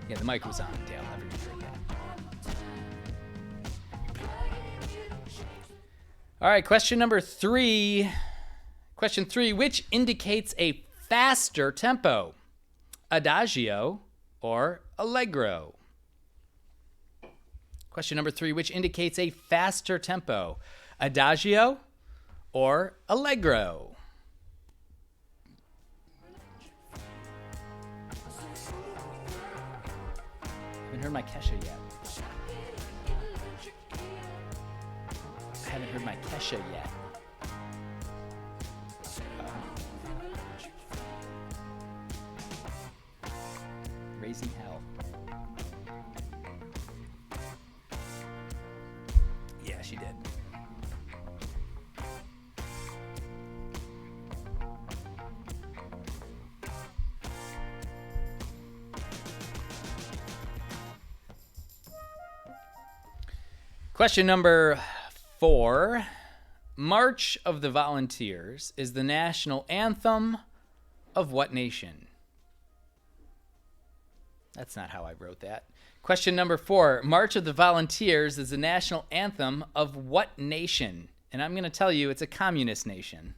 Yeah, the mic was on, Dale. Everyone heard that. All right, question number 3. Question 3, which indicates a faster tempo? Adagio or allegro? Question number 3, which indicates a faster tempo? Adagio or allegro? I haven't heard my Kesha yet. I haven't heard my Kesha yet. Raising Hell. Yeah, she did. Question number 4. March of the Volunteers is the national anthem of what nation? That's not how I wrote that. Question number 4. March of the Volunteers is the national anthem of what nation? And I'm going to tell you it's a communist nation.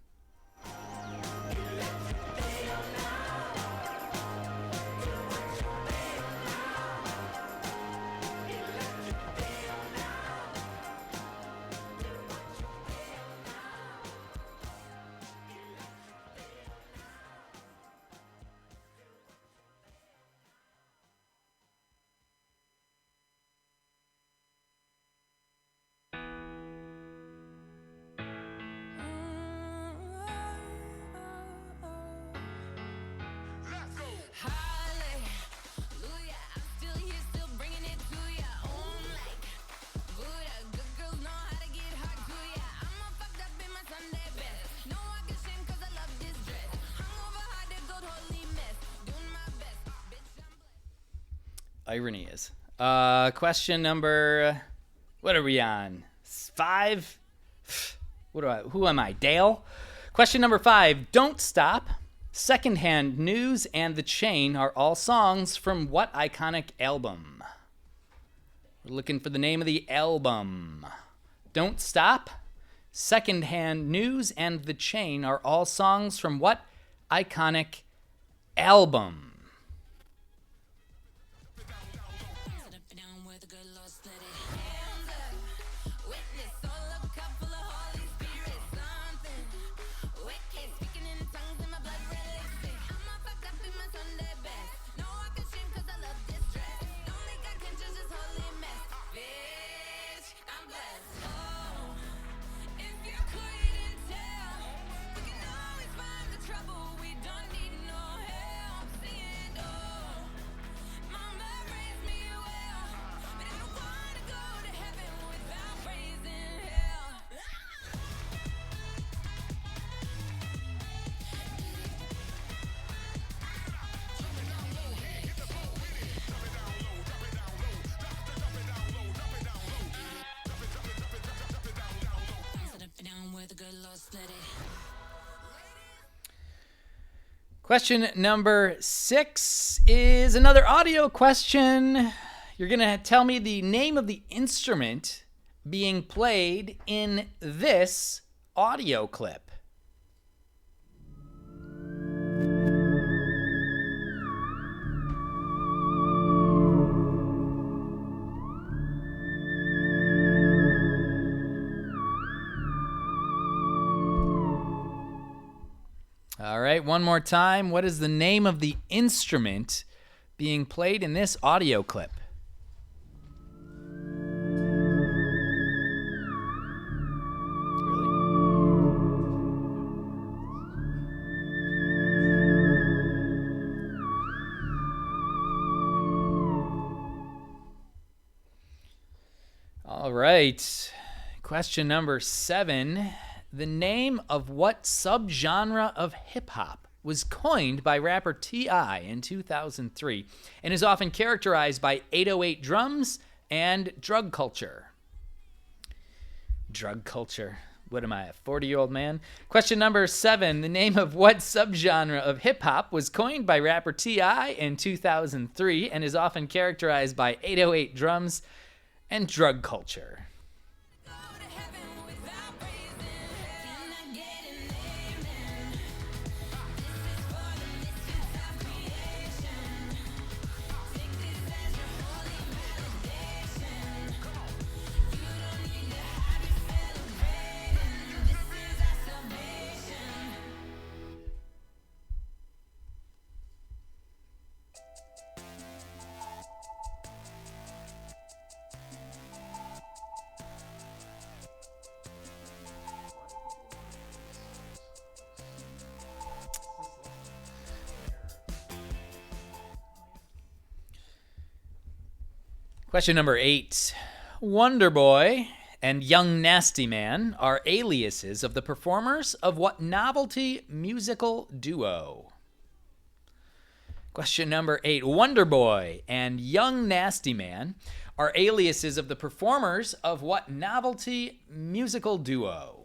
Hallelujah, I'm still here, still bringing it to ya. Like Buddha, good girls know how to get hard to ya. I'm all fucked up in my Sunday best. No, I get shame 'cause I love this dress. Hungover hard to go totally mess. Doing my best, bitch, I'm blessed. Irony is. Question number, what are we on? 5? Who am I? Dale? Question number 5. Don't Stop, Secondhand News, and The Chain are all songs from what iconic album? We're looking for the name of the album. Don't Stop, Secondhand News, and The Chain are all songs from what iconic album? Sit up and down where the good Lord split it. Hands up, witness, all look up Question number 6 is another audio question. You're going to tell me the name of the instrument being played in this audio clip. All right, one more time. What is the name of the instrument being played in this audio clip? All right. Question number 7. The name of what subgenre of hip-hop was coined by rapper T.I. in 2003 and is often characterized by 808 drums and drug culture? Drug culture. What am I, a 40-year-old man? Question number 7. The name of what subgenre of hip-hop was coined by rapper T.I. in 2003 and is often characterized by 808 drums and drug culture? Question number 8. Wonder Boy and Young Nasty Man are aliases of the performers of what novelty musical duo? Question number 8. Wonder Boy and Young Nasty Man are aliases of the performers of what novelty musical duo?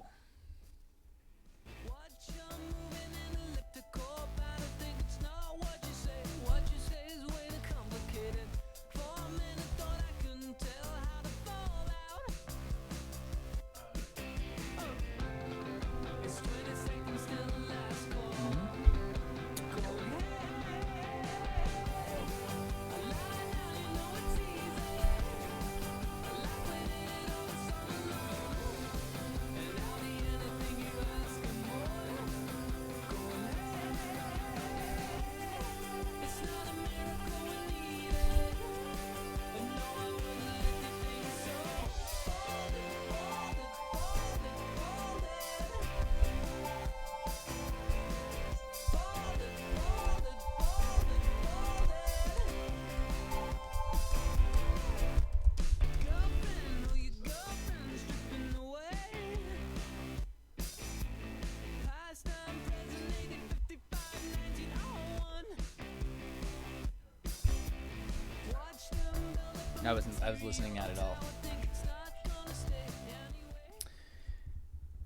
I was listening not at all.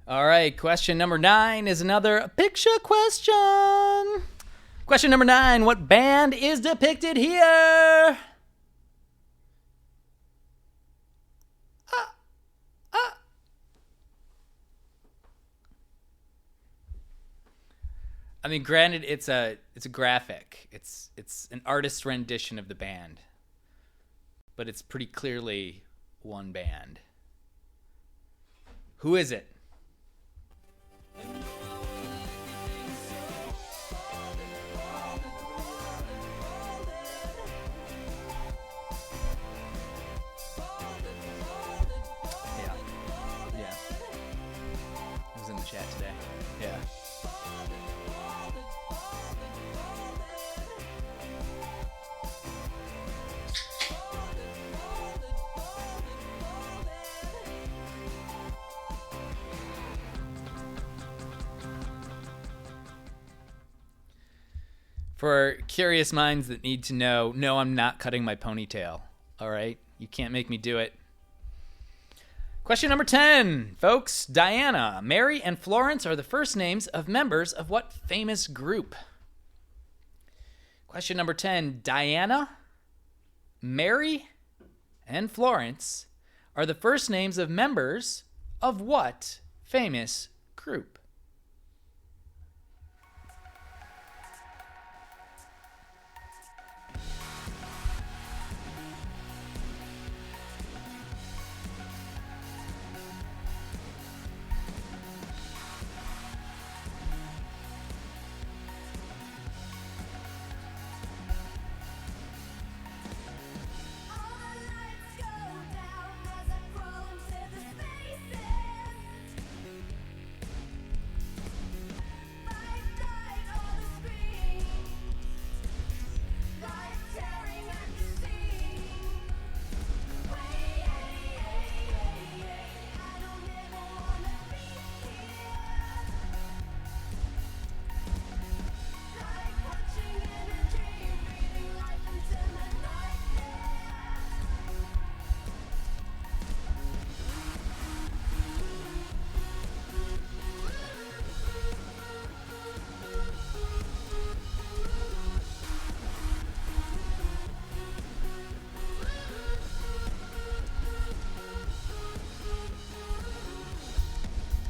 All right, question number 9 is another picture question. Question number 9, what band is depicted here? I mean, granted, it's a graphic. It's an artist's rendition of the band. But it's pretty clearly one band. Who is it? Yeah. It was in the chat today. Yeah. For curious minds that need to know, no, I'm not cutting my ponytail. All right? You can't make me do it. Question number 10, folks. Diana, Mary, and Florence are the first names of members of what famous group? Question number 10. Diana, Mary, and Florence are the first names of members of what famous group? All the lights go down as I crawl into the spaces. Fight night on the screen. Life tearing at the seams. I don't ever wanna be here. Like watching in a dream, breathing life into the nightmare.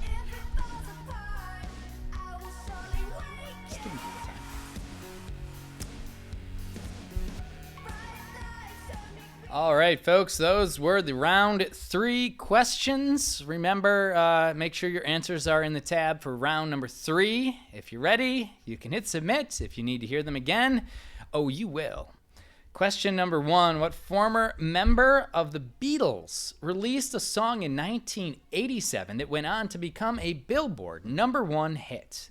If it falls apart, I will slowly wake it. Bright lights turn me All right, folks, those were the round 3 questions. Remember, make sure your answers are in the tab for round number 3. If you're ready, you can hit submit. If you need to hear them again, you will. Question number 1. What former member of the Beatles released a song in 1987 that went on to become a Billboard #1 hit?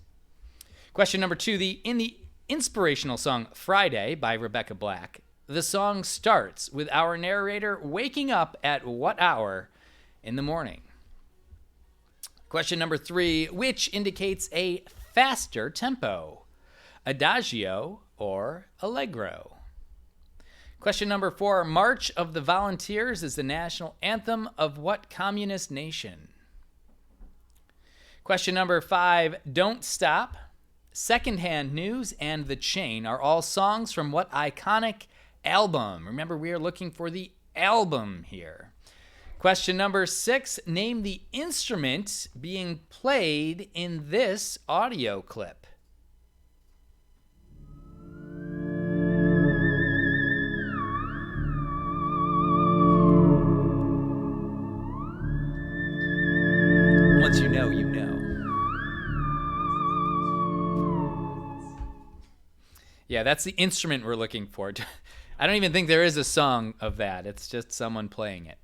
Question number 2. In the inspirational song Friday by Rebecca Black, the song starts with our narrator waking up at what hour in the morning? Question number 3. Which indicates a faster tempo? Adagio or allegro? Question number 4. March of the Volunteers is the national anthem of what communist nation? Question number 5. Don't Stop, Secondhand News, and The Chain are all songs from what iconic album? Remember, we are looking for the album here. Question number 6. Name the instrument being played in this audio clip. Once you know, you know. Yeah, that's the instrument we're looking for. I don't even think there is a song of that. It's just someone playing it.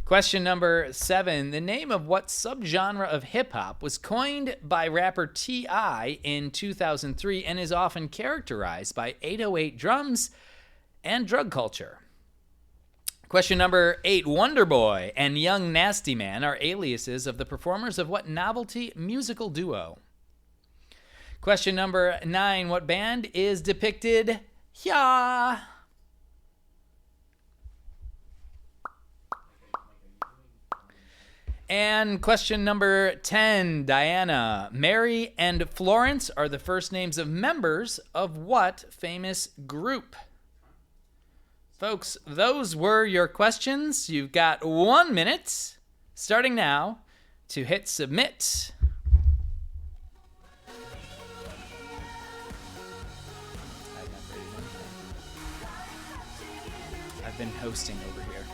Question number 7. The name of what subgenre of hip-hop was coined by rapper T.I. in 2003 and is often characterized by 808 drums and drug culture? Question number 8. Wonder Boy and Young Nasty Man are aliases of the performers of what novelty musical duo? Question number 9. What band is depicted here? And question number 10. Diana, Mary, and Florence are the first names of members of what famous group? Folks, those were your questions. You've got 1 minute, starting now, to hit submit. I've been hosting over here.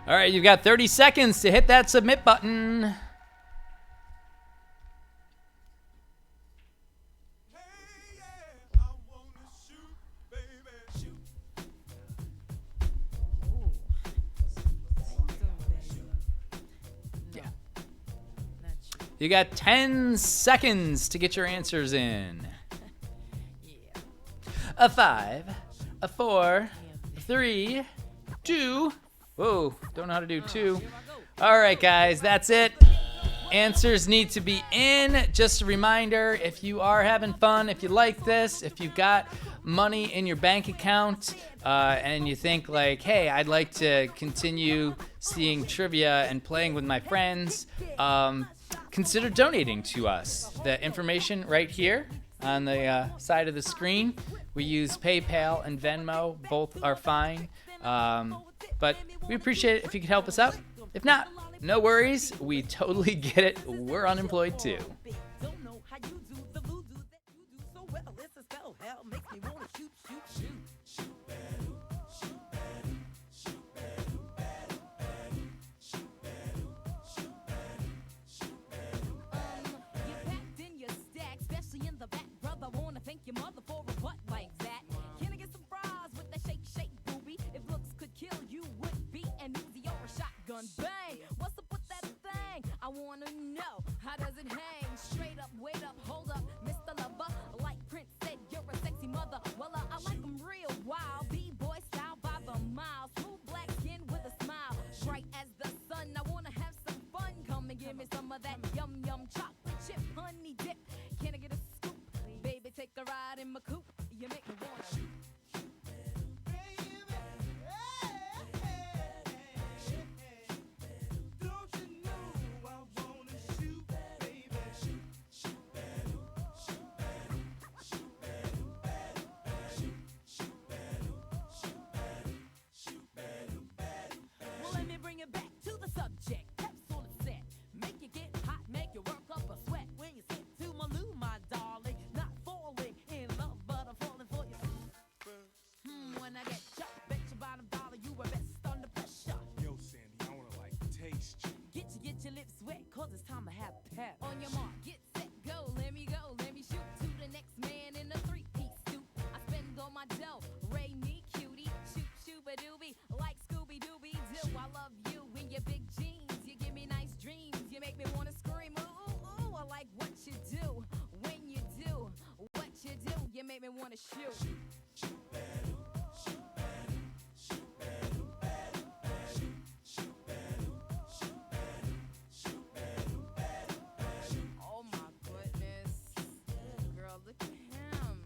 All right, you've got 30 seconds to hit that submit button. Hey, yeah, I wanna shoot, baby, shoot. You got 10 seconds to get your answers in. A 5, a 4, 3, 2. Whoa, don't know how to do 2. All right, guys, that's it. Answers need to be in. Just a reminder, if you are having fun, if you like this, if you've got money in your bank account, and you think like, hey, I'd like to continue seeing trivia and playing with my friends, consider donating to us. The information right here on the side of the screen. We use PayPal and Venmo. Both are fine. But we appreciate it if you could help us out. If not, no worries. We totally get it. We're unemployed too. Don't know how you do the voodoo that you do so well. It's a spell, hell makes me wanna shoot, shoot, shoot. You packed in your stack, especially in the back, brother. Wanna thank your mother for a butt like that. Can I get some fries with that shake, shake, booby? If looks could kill, you would be an Uzi or a shotgun. Bang! What's up with that thing? I wanna know, how does it hang? Straight up, wait up, hold up, Mr. Lover. Like Prince said, you're a sexy mother. Well, I like 'em real wild. B-boy style by the mile. Smooth black skin with a smile. Bright as the sun. I wanna have some fun. Come and give me some of that yum yum chocolate chip honey dip. Can I get a scoop? Baby, take a ride in my coupe. You make me wanna shoot. Well, let me bring it back to the subject. Capsule is set. Make you get hot, make you work up a sweat. When you sit to my loo, my darling. Not falling in love, but I'm falling for you. When I get shot, bet your bottom dollar you were best under pressure. Yo, Sandy, I wanna like taste you. Get your lips wet, cause it's time to have pep. On your mark, get set, go, let me shoot to the next man in a three-piece suit. I spend all my dough, Ray me cutie, shoot shooba-dooby, like Scooby-Dooby-Doo. I love you in your big jeans, you give me nice dreams, you make me wanna scream, ooh, ooh, ooh. I like what you do, when you do, what you do, you make me wanna shoot. Oh my goodness. Girl, look at him.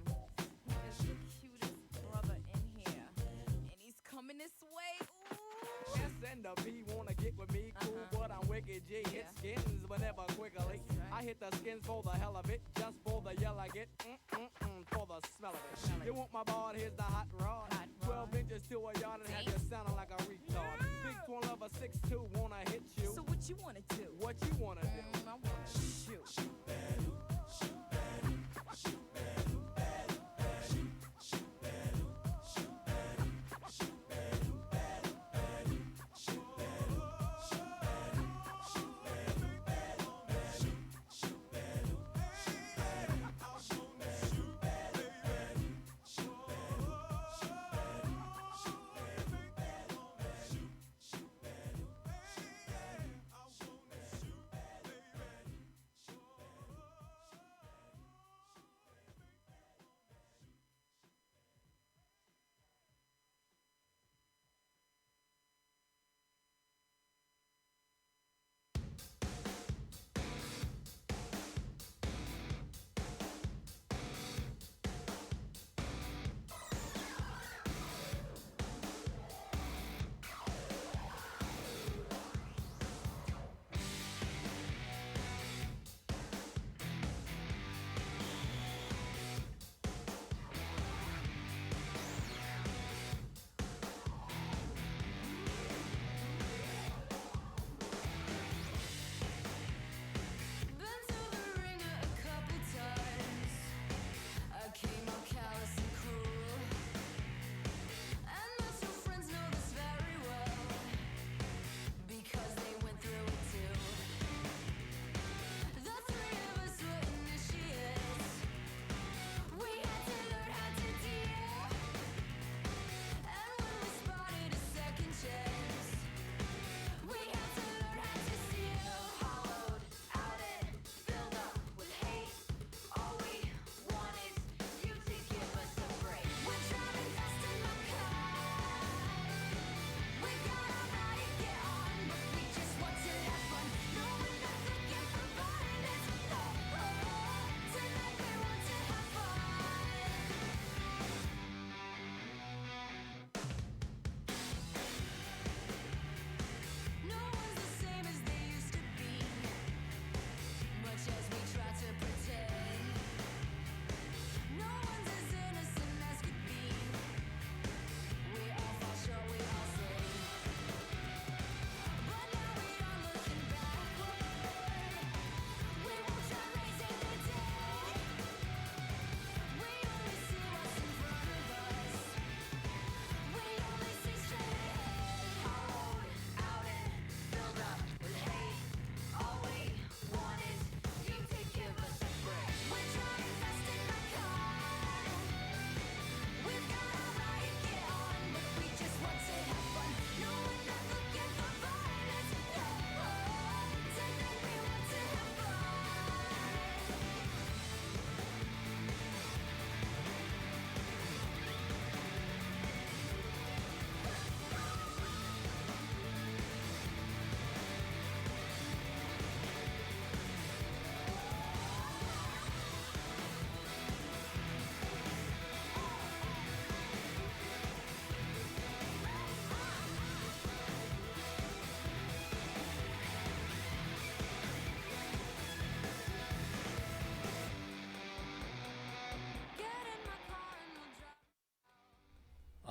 He is the cutest brother in here. And he's coming this way. Ooh. S and the P wanna get with me, cool, but I'm wicked G. Hit skins, but never quickly. I hit the skins for the hell of it, just for the yell I get, for the smell of it. You want my bar? Here's the hot rod. 12 inches to a yard and have you sounding like a retard. Big twin lover 6'2", wanna hit you. So what you wanna do? What you wanna do? I wanna shoot.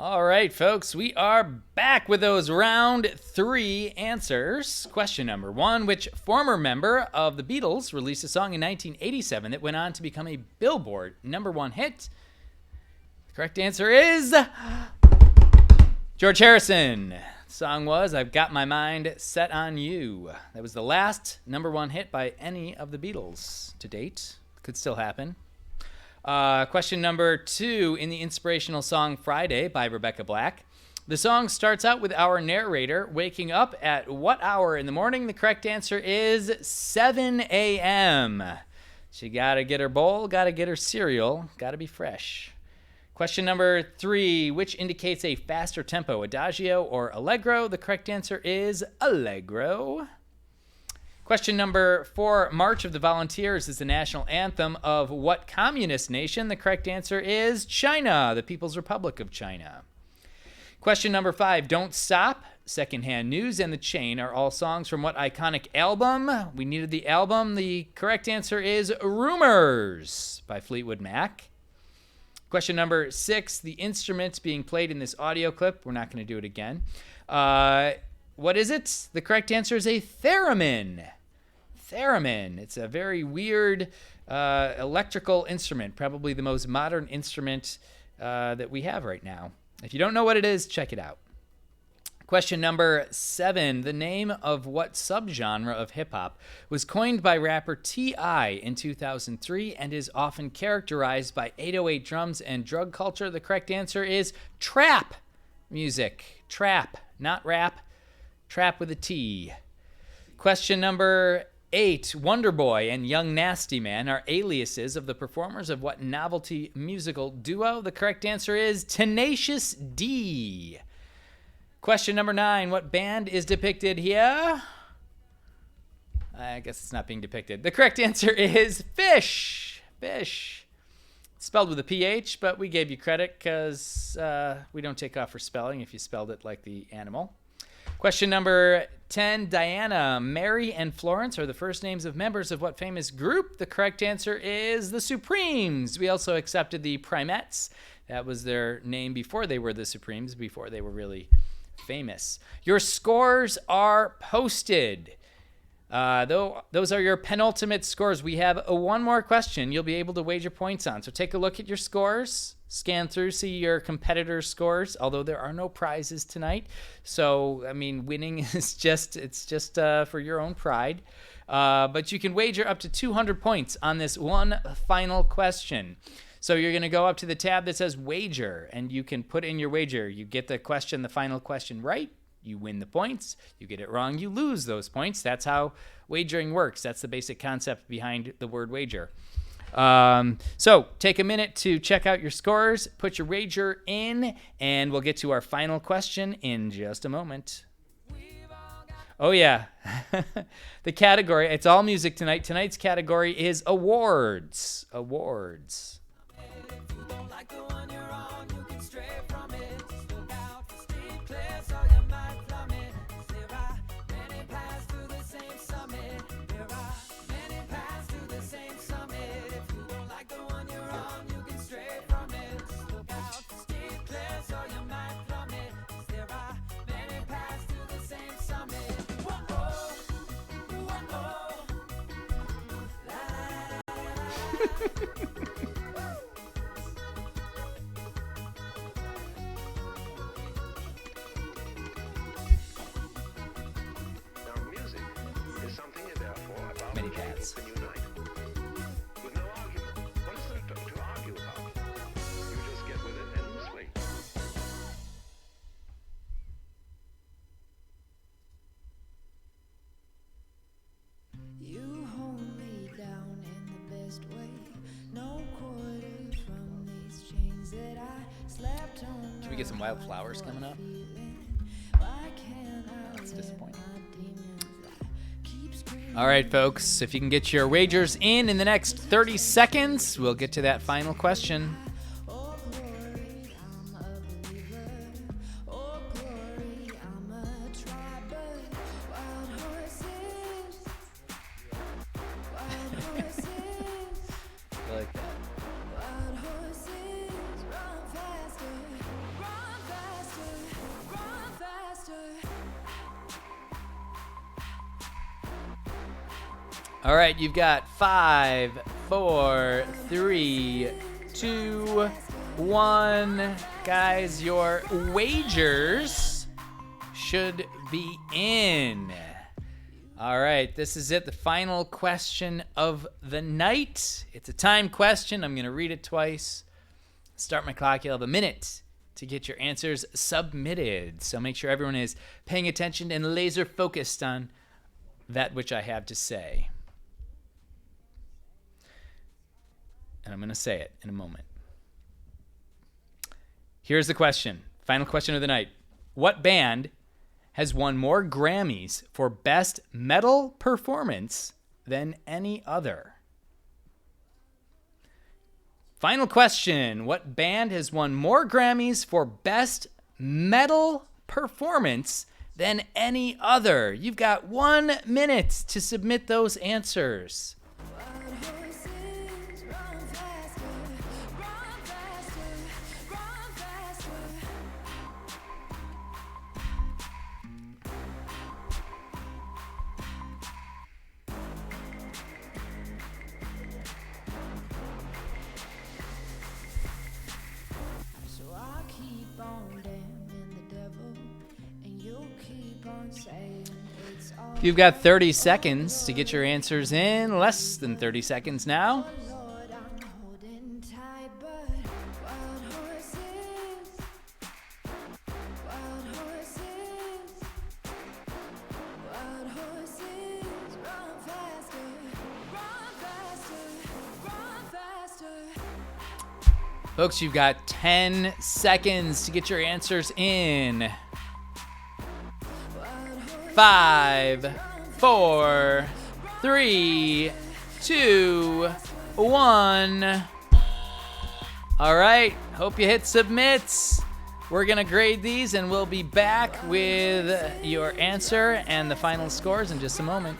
All right, folks, we are back with those round 3 answers. Question number 1, which former member of the Beatles released a song in 1987 that went on to become a Billboard #1 hit? The correct answer is George Harrison. The song was I've Got My Mind Set on You. That was the last #1 hit by any of the Beatles to date. Could still happen. Question number 2, in the inspirational song Friday by Rebecca Black, the song starts out with our narrator waking up at what hour in the morning? The correct answer is 7 a.m. She gotta get her bowl, gotta get her cereal, gotta be fresh. Question number 3, which indicates a faster tempo, adagio or allegro? The correct answer is allegro. Question number 4, March of the Volunteers is the national anthem of what communist nation? The correct answer is China, the People's Republic of China. Question number 5, Don't Stop, Secondhand News, and The Chain are all songs from what iconic album? We needed the album. The correct answer is Rumors by Fleetwood Mac. Question number 6, the instruments being played in this audio clip. We're not going to do it again. What is it? The correct answer is a theremin. Theremin. It's a very weird electrical instrument, probably the most modern instrument that we have right now. If you don't know what it is, check it out. Question number 7, the name of what subgenre of hip-hop was coined by rapper T.I. in 2003 and is often characterized by 808 drums and drug culture? The correct answer is trap music. Trap, not rap. Trap with a T. Question number 8. Wonder Boy and Young Nasty Man are aliases of the performers of what novelty musical duo? The correct answer is Tenacious D. Question number 9. What band is depicted here? I guess it's not being depicted. The correct answer is Fish. Fish. It's spelled with a PH, but we gave you credit because we don't take off for spelling if you spelled it like the animal. Question number 10, Diana, Mary, and Florence are the first names of members of what famous group? The correct answer is the Supremes. We also accepted the Primettes. That was their name before they were the Supremes, before they were really famous. Your scores are posted. Those are your penultimate scores. We have one more question you'll be able to wager points on. So take a look at your scores. Scan through, see your competitors' scores, although there are no prizes tonight. So, I mean, winning is just for your own pride. But you can wager up to 200 points on this one final question. So you're going to go up to the tab that says wager, and you can put in your wager. You get the final question right, you win the points. You get it wrong, you lose those points. That's how wagering works. That's the basic concept behind the word wager. So take a minute to check out your scores, put your wager in, and we'll get to our final question in just a moment. Oh yeah, the category, it's all music tonight. Tonight's category is awards. Awards. Many paths. With no argument. What is there to argue about? You just get with it endlessly. You hold me down in the best way. No quarter from these chains that I slept on. Should we get some wildflowers coming up? That's disappointing. All right, folks, if you can get your wagers in the next 30 seconds, we'll get to that final question. I like that. All right, you've got 5, 4, 3, 2, 1. Guys, your wagers should be in. All right, this is it, the final question of the night. It's a time question. I'm going to read it twice. Start my clock. You'll have a minute to get your answers submitted. So make sure everyone is paying attention and laser focused on that which I have to say. And I'm going to say it in a moment. Here's the question. Final question of the night. What band has won more Grammys for Best Metal Performance than any other? Final question. What band has won more Grammys for Best Metal Performance than any other? You've got 1 minute to submit those answers. You've got 30 seconds to get your answers in. Less than 30 seconds now. Folks, you've got 10 seconds to get your answers in. 5, 4, 3, 2, 1. All right, hope you hit submit. We're going to grade these and we'll be back with your answer and the final scores in just a moment.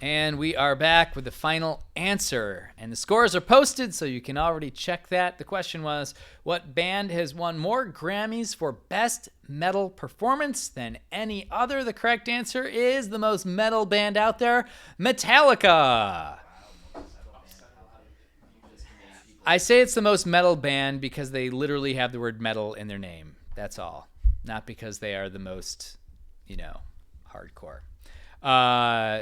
And we are back with the final answer. And the scores are posted, so you can already check that. The question was, what band has won more Grammys for Best Metal Performance than any other? The correct answer is the most metal band out there, Metallica. I say it's the most metal band because they literally have the word metal in their name. That's all. Not because they are the most, hardcore.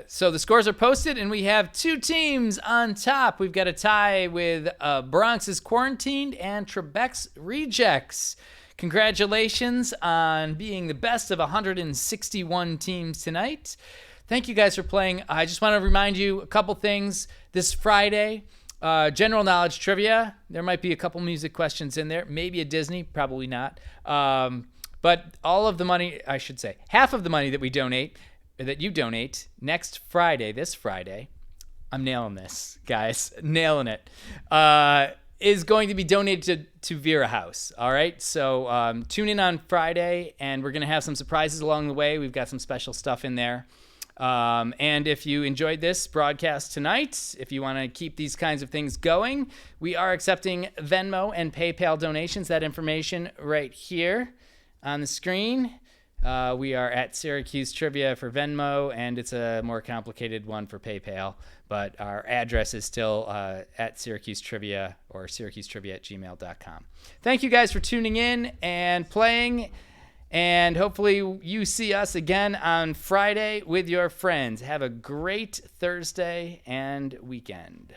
So the scores are posted, and we have two teams on top. We've got a tie with Bronx is Quarantined and Trebek's Rejects. Congratulations on being the best of 161 teams tonight. Thank you guys for playing. I just want to remind you a couple things. This Friday, general knowledge trivia. There might be a couple music questions in there. Maybe a Disney, probably not. But all of the money, I should say, half of the money that we donate, that you donate next Friday, this Friday, I'm nailing this, guys, nailing it, is going to be donated to Vera House. All right. So tune in on Friday, and we're going to have some surprises along the way. We've got some special stuff in there. And if you enjoyed this broadcast tonight, if you want to keep these kinds of things going, we are accepting Venmo and PayPal donations. That information right here on the screen. We are at Syracuse Trivia for Venmo, and it's a more complicated one for PayPal, but our address is still at Syracuse Trivia or syracusetrivia@gmail.com. Thank you guys for tuning in and playing, and hopefully you see us again on Friday with your friends. Have a great Thursday and weekend.